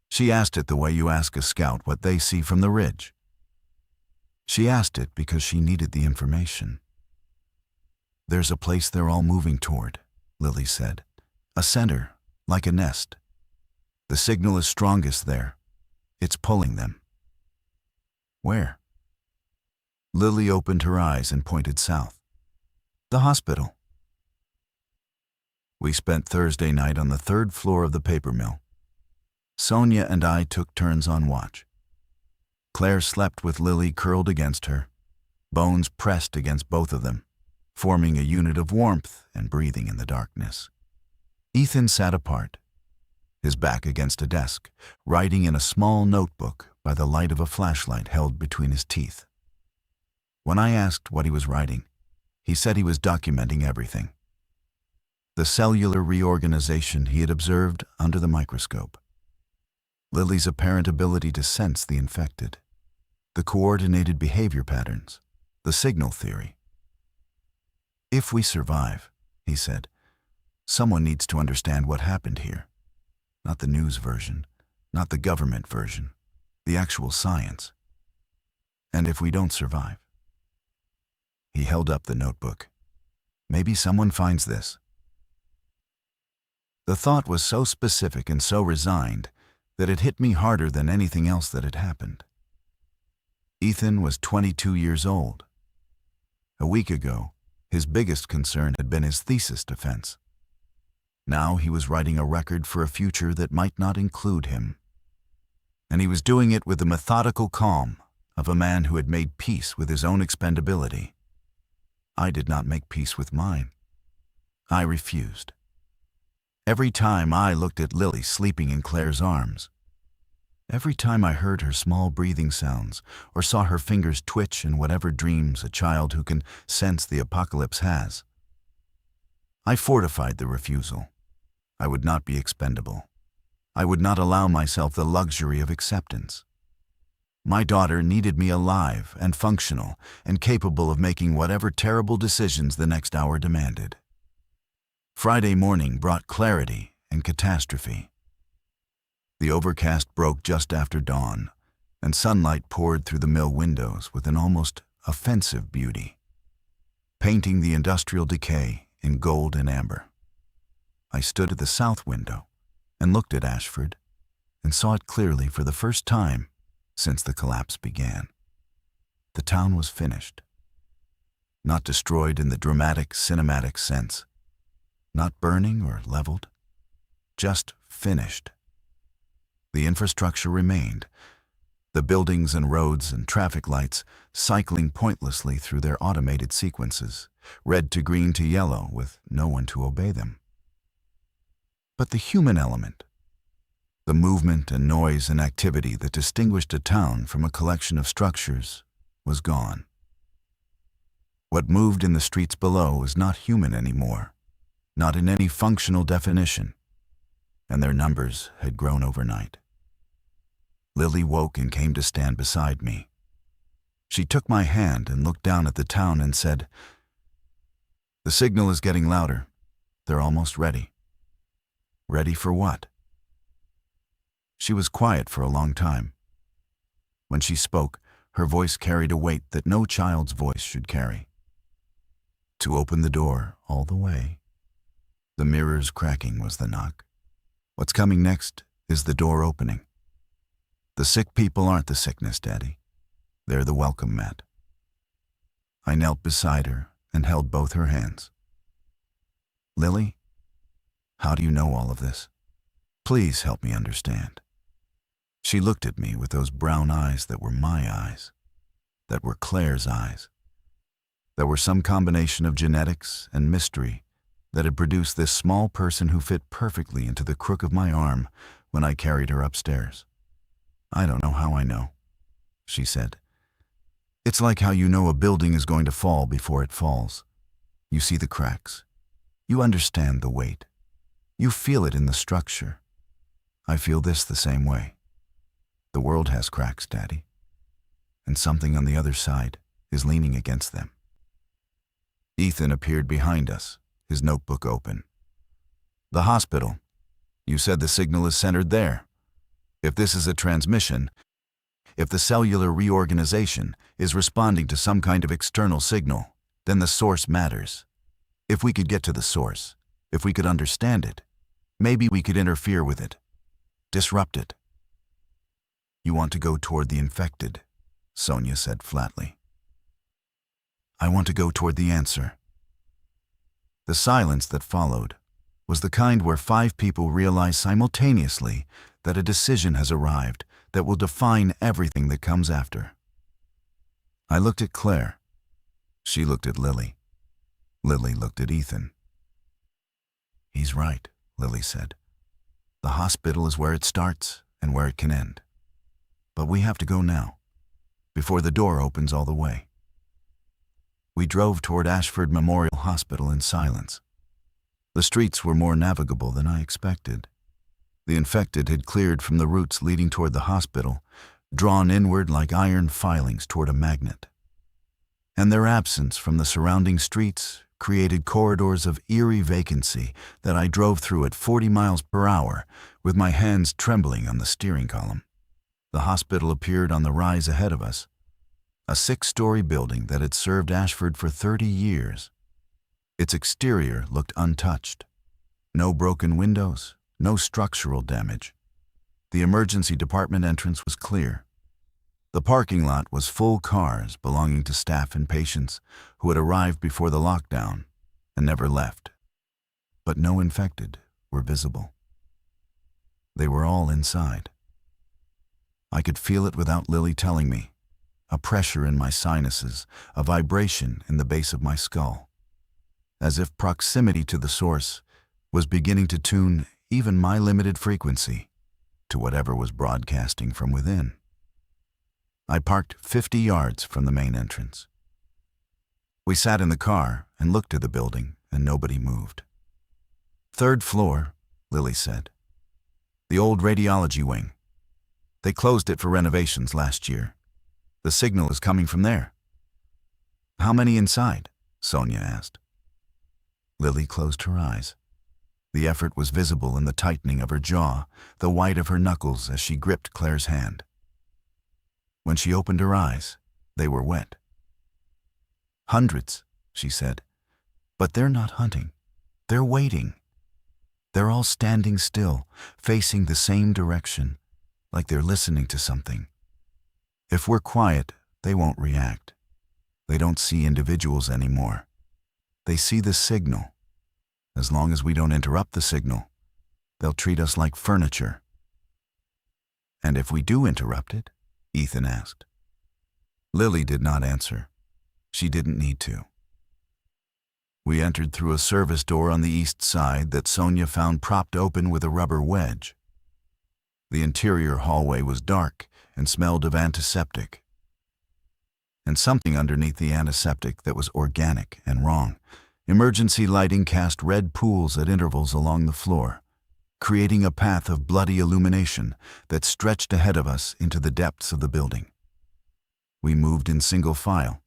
She asked it the way you ask a scout what they see from the ridge. She asked it because she needed the information. "There's a place they're all moving toward," Lily said. "A center, like a nest. The signal is strongest there. It's pulling them." "Where?" Lily opened her eyes and pointed south. "The hospital." We spent Thursday night on the 3rd floor of the paper mill. Sonia and I took turns on watch. Claire slept with Lily curled against her, bones pressed against both of them, forming a unit of warmth and breathing in the darkness. Ethan sat apart, his back against a desk, writing in a small notebook by the light of a flashlight held between his teeth. When I asked what he was writing, he said he was documenting everything. The cellular reorganization he had observed under the microscope. Lily's apparent ability to sense the infected. The coordinated behavior patterns. The signal theory. "If we survive," he said. Someone needs to understand what happened here. Not the news version, not the government version, the actual science. And if we don't survive. He held up the notebook. Maybe someone finds this. The thought was so specific and so resigned that it hit me harder than anything else that had happened. Ethan was 22 years old. A week ago, his biggest concern had been his thesis defense. Now he was writing a record for a future that might not include him. And he was doing it with the methodical calm of a man who had made peace with his own expendability. I did not make peace with mine. I refused. Every time I looked at Lily sleeping in Claire's arms, every time I heard her small breathing sounds or saw her fingers twitch in whatever dreams a child who can sense the apocalypse has, I fortified the refusal. I would not be expendable. I would not allow myself the luxury of acceptance. My daughter needed me alive and functional and capable of making whatever terrible decisions the next hour demanded. Friday morning brought clarity and catastrophe. The overcast broke just after dawn, and sunlight poured through the mill windows with an almost offensive beauty, painting the industrial decay in gold and amber. I stood at the south window and looked at Ashford and saw it clearly for the first time since the collapse began. The town was finished. Not destroyed in the dramatic, cinematic sense. Not burning or leveled. Just finished. The infrastructure remained. The buildings and roads and traffic lights cycling pointlessly through their automated sequences, red to green to yellow with no one to obey them. But the human element, the movement and noise and activity that distinguished a town from a collection of structures, was gone. What moved in the streets below was not human anymore, not in any functional definition, and their numbers had grown overnight. Lily woke and came to stand beside me. She took my hand and looked down at the town and said, "The signal is getting louder. They're almost ready." Ready for what? She was quiet for a long time. When she spoke, her voice carried a weight that no child's voice should carry. To open the door all the way. The mirrors cracking was the knock. What's coming next is the door opening. The sick people aren't the sickness, Daddy. They're the welcome mat. I knelt beside her and held both her hands. Lily, how do you know all of this? Please help me understand. She looked at me with those brown eyes that were my eyes, that were Claire's eyes, that were some combination of genetics and mystery that had produced this small person who fit perfectly into the crook of my arm when I carried her upstairs. I don't know how I know, she said. It's like how you know a building is going to fall before it falls. You see the cracks. You understand the weight. You feel it in the structure. I feel this the same way. The world has cracks, Daddy, and something on the other side is leaning against them. Ethan appeared behind us, his notebook open. The hospital. You said the signal is centered there. If this is a transmission, if the cellular reorganization is responding to some kind of external signal, then the source matters. If we could get to the source, if we could understand it, maybe we could interfere with it, disrupt it. You want to go toward the infected, Sonia said flatly. I want to go toward the answer. The silence that followed was the kind where 5 people realize simultaneously that a decision has arrived that will define everything that comes after. I looked at Claire. She looked at Lily. Lily looked at Ethan. He's right, Lily said. The hospital is where it starts and where it can end. But we have to go now, before the door opens all the way. We drove toward Ashford Memorial Hospital in silence. The streets were more navigable than I expected. The infected had cleared from the routes leading toward the hospital, drawn inward like iron filings toward a magnet. And their absence from the surrounding streets created corridors of eerie vacancy that I drove through at 40 miles per hour, with my hands trembling on the steering column. The hospital appeared on the rise ahead of us, a 6-story building that had served Ashford for 30 years. Its exterior looked untouched. No broken windows, no structural damage. The emergency department entrance was clear. The parking lot was full cars belonging to staff and patients who had arrived before the lockdown and never left. But no infected were visible. They were all inside. I could feel it without Lily telling me, a pressure in my sinuses, a vibration in the base of my skull, as if proximity to the source was beginning to tune even my limited frequency to whatever was broadcasting from within. I parked 50 yards from the main entrance. We sat in the car and looked at the building, and nobody moved. "Third floor," Lily said. "The old radiology wing. They closed it for renovations last year. The signal is coming from there." "How many inside?" Sonia asked. Lily closed her eyes. The effort was visible in the tightening of her jaw, the white of her knuckles as she gripped Claire's hand. When she opened her eyes, they were wet. "Hundreds," she said. "But they're not hunting. They're waiting. They're all standing still, facing the same direction, like they're listening to something. If we're quiet, they won't react. They don't see individuals anymore. They see the signal. As long as we don't interrupt the signal, they'll treat us like furniture." "And if we do interrupt it?" Ethan asked. Lily did not answer. She didn't need to. We entered through a service door on the east side that Sonia found propped open with a rubber wedge. The interior hallway was dark and smelled of antiseptic. And something underneath the antiseptic that was organic and wrong. Emergency lighting cast red pools at intervals along the floor, creating a path of bloody illumination that stretched ahead of us into the depths of the building. We moved in single file.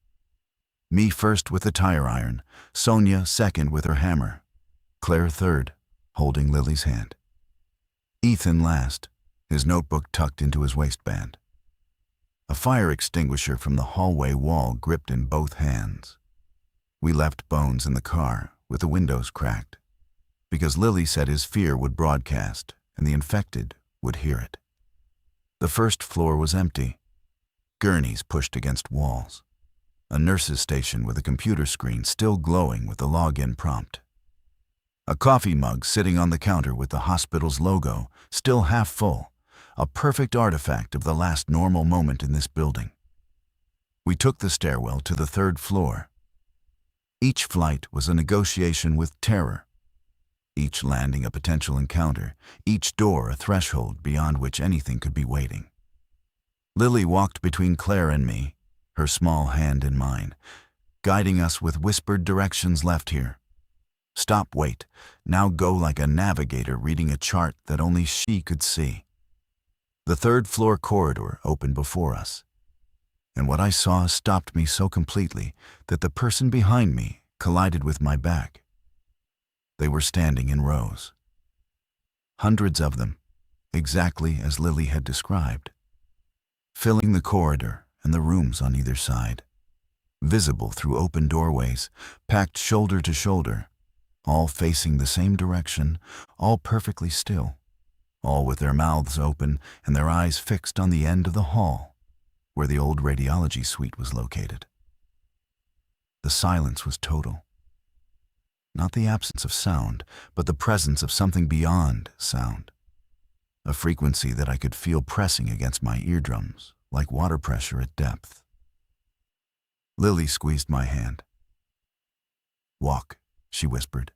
Me first with the tire iron, Sonia second with her hammer, Claire third, holding Lily's hand. Ethan last, his notebook tucked into his waistband. A fire extinguisher from the hallway wall gripped in both hands. We left Bones in the car with the windows cracked, because Lily said his fear would broadcast and the infected would hear it. The first floor was empty. Gurneys pushed against walls. A nurse's station with a computer screen still glowing with the login prompt. A coffee mug sitting on the counter with the hospital's logo, still half full, a perfect artifact of the last normal moment in this building. We took the stairwell to the 3rd floor. Each flight was a negotiation with terror. Each landing a potential encounter, each door a threshold beyond which anything could be waiting. Lily walked between Claire and me, her small hand in mine, guiding us with whispered directions left here. Stop, wait, now go like a navigator reading a chart that only she could see. The 3rd floor corridor opened before us, and what I saw stopped me so completely that the person behind me collided with my back. They were standing in rows. Hundreds of them, exactly as Lily had described, filling the corridor and the rooms on either side, visible through open doorways, packed shoulder to shoulder, all facing the same direction, all perfectly still, all with their mouths open and their eyes fixed on the end of the hall where the old radiology suite was located. The silence was total. Not the absence of sound, but the presence of something beyond sound. A frequency that I could feel pressing against my eardrums, like water pressure at depth. Lily squeezed my hand. "Walk," she whispered.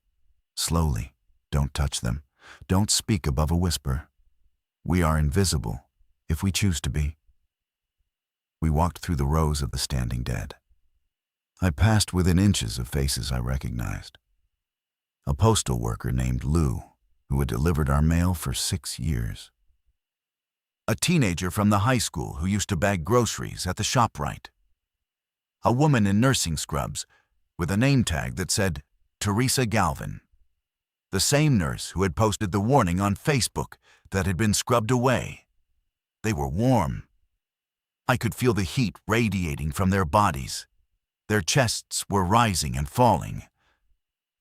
"Slowly. Don't touch them. Don't speak above a whisper. We are invisible, if we choose to be." We walked through the rows of the standing dead. I passed within inches of faces I recognized. A postal worker named Lou, who had delivered our mail for 6 years. A teenager from the high school who used to bag groceries at the ShopRite. A woman in nursing scrubs with a name tag that said Teresa Galvin, the same nurse who had posted the warning on Facebook that had been scrubbed away. They were warm. I could feel the heat radiating from their bodies. Their chests were rising and falling.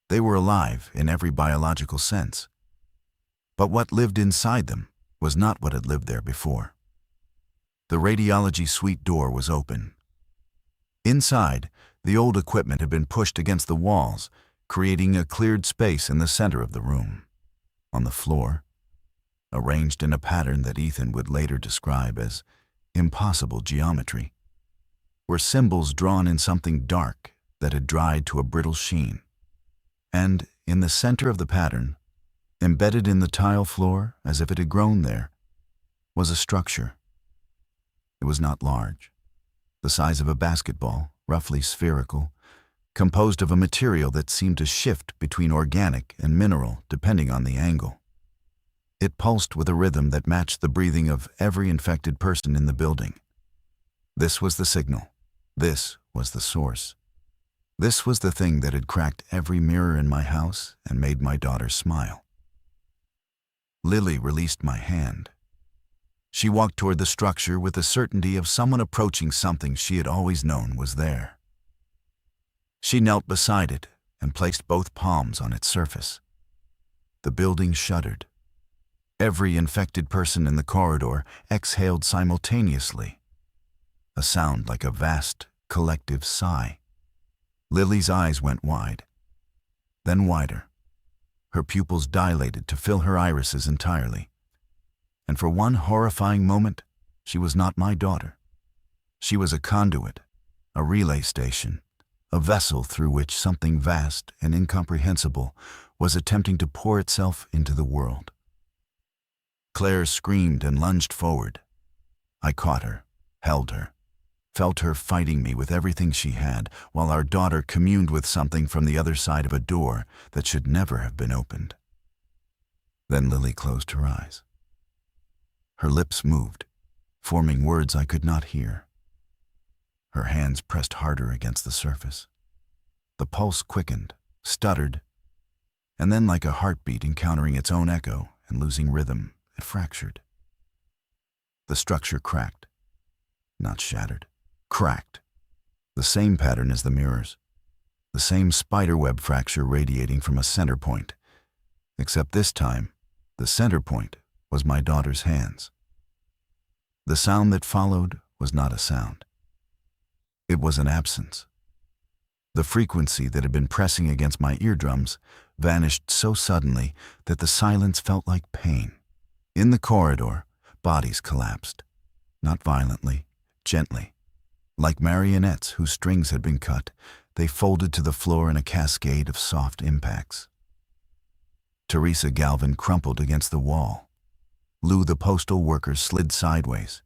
They were alive in every biological sense. But what lived inside them was not what had lived there before. The radiology suite door was open. Inside, the old equipment had been pushed against the walls, creating a cleared space in the center of the room. On the floor, arranged in a pattern that Ethan would later describe as impossible geometry, were symbols drawn in something dark that had dried to a brittle sheen. And in the center of the pattern, embedded in the tile floor as if it had grown there, was a structure. It was not large, the size of a basketball, roughly spherical, composed of a material that seemed to shift between organic and mineral depending on the angle. It pulsed with a rhythm that matched the breathing of every infected person in the building. This was the signal. This was the source. This was the thing that had cracked every mirror in my house and made my daughter smile. Lily released my hand. She walked toward the structure with the certainty of someone approaching something she had always known was there. She knelt beside it and placed both palms on its surface. The building shuddered. Every infected person in the corridor exhaled simultaneously, a sound like a vast, collective sigh. Lily's eyes went wide, then wider. Her pupils dilated to fill her irises entirely. And for one horrifying moment, she was not my daughter. She was a conduit, a relay station, a vessel through which something vast and incomprehensible was attempting to pour itself into the world. Claire screamed and lunged forward. I caught her, held her, felt her fighting me with everything she had, while our daughter communed with something from the other side of a door that should never have been opened. Then Lily closed her eyes. Her lips moved, forming words I could not hear. Her hands pressed harder against the surface. The pulse quickened, stuttered, and then, like a heartbeat encountering its own echo and losing rhythm, it fractured. The structure cracked, not shattered, cracked. The same pattern as the mirrors, the same spiderweb fracture radiating from a center point, except this time, the center point was my daughter's hands. The sound that followed was not a sound. It was an absence. The frequency that had been pressing against my eardrums vanished so suddenly that the silence felt like pain. In the corridor, bodies collapsed, not violently, gently. Like marionettes whose strings had been cut, they folded to the floor in a cascade of soft impacts. Teresa Galvin crumpled against the wall. Lou the postal worker slid sideways.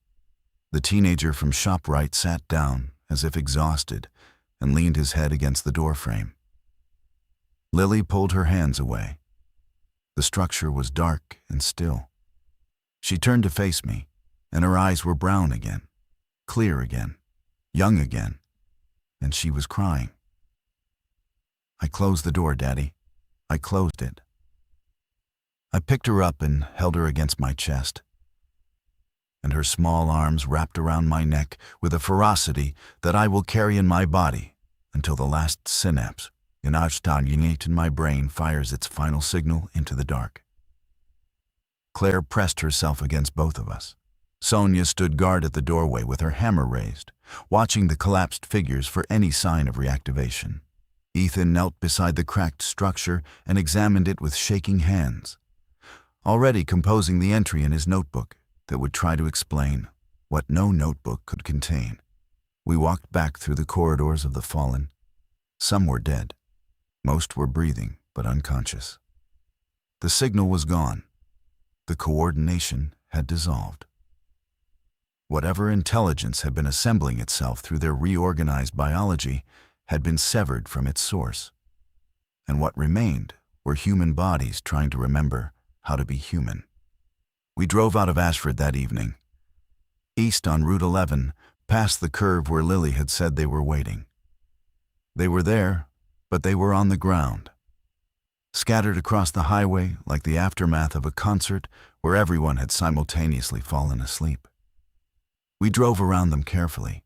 The teenager from ShopRite sat down, as if exhausted, and leaned his head against the doorframe. Lily pulled her hands away. The structure was dark and still. She turned to face me, and her eyes were brown again, clear again, young again, and she was crying. I closed the door, Daddy. I closed it. I picked her up and held her against my chest, and her small arms wrapped around my neck with a ferocity that I will carry in my body until the last synapse in my brain fires its final signal into the dark. Claire pressed herself against both of us. Sonia stood guard at the doorway with her hammer raised, watching the collapsed figures for any sign of reactivation. Ethan knelt beside the cracked structure and examined it with shaking hands, already composing the entry in his notebook that would try to explain what no notebook could contain. We walked back through the corridors of the fallen. Some were dead. Most were breathing, but unconscious. The signal was gone. The coordination had dissolved. Whatever intelligence had been assembling itself through their reorganized biology had been severed from its source. And what remained were human bodies trying to remember how to be human. We drove out of Ashford that evening, east on Route 11, past the curve where Lily had said they were waiting. They were there, but they were on the ground, scattered across the highway like the aftermath of a concert where everyone had simultaneously fallen asleep. We drove around them carefully,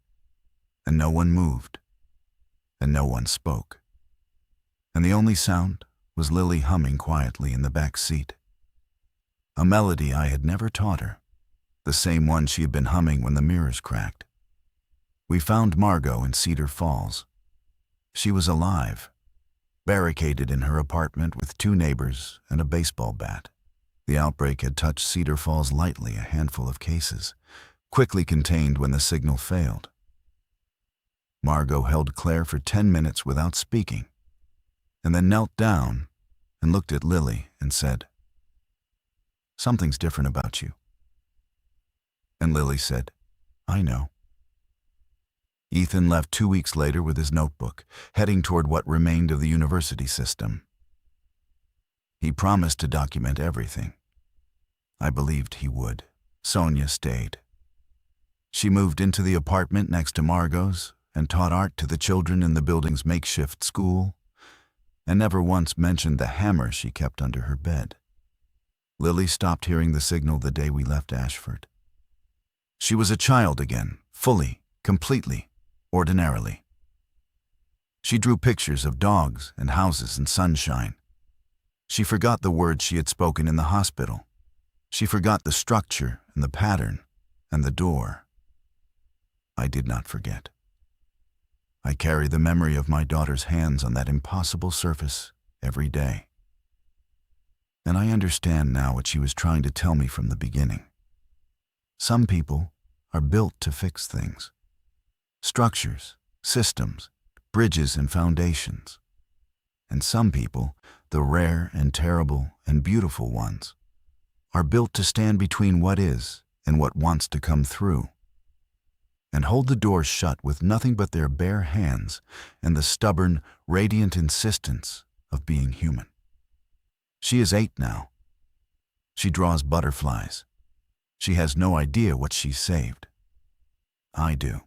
and no one moved, and no one spoke. And the only sound was Lily humming quietly in the back seat. A melody I had never taught her, the same one she had been humming when the mirrors cracked. We found Margot in Cedar Falls. She was alive, barricaded in her apartment with 2 neighbors and a baseball bat. The outbreak had touched Cedar Falls lightly, a handful of cases, quickly contained when the signal failed. Margot held Claire for 10 minutes without speaking, and then knelt down and looked at Lily and said, "Something's different about you." And Lily said, "I know." Ethan left 2 weeks later with his notebook, heading toward what remained of the university system. He promised to document everything. I believed he would. Sonia stayed. She moved into the apartment next to Margot's and taught art to the children in the building's makeshift school, and never once mentioned the hammer she kept under her bed. Lily stopped hearing the signal the day we left Ashford. She was a child again, fully, completely, ordinarily. She drew pictures of dogs and houses and sunshine. She forgot the words she had spoken in the hospital. She forgot the structure and the pattern and the door. I did not forget. I carry the memory of my daughter's hands on that impossible surface every day. And I understand now what she was trying to tell me from the beginning. Some people are built to fix things. Structures, systems, bridges and foundations. And some people, the rare and terrible and beautiful ones, are built to stand between what is and what wants to come through, and hold the doors shut with nothing but their bare hands and the stubborn, radiant insistence of being human. She is 8 now. She draws butterflies. She has no idea what she's saved. I do.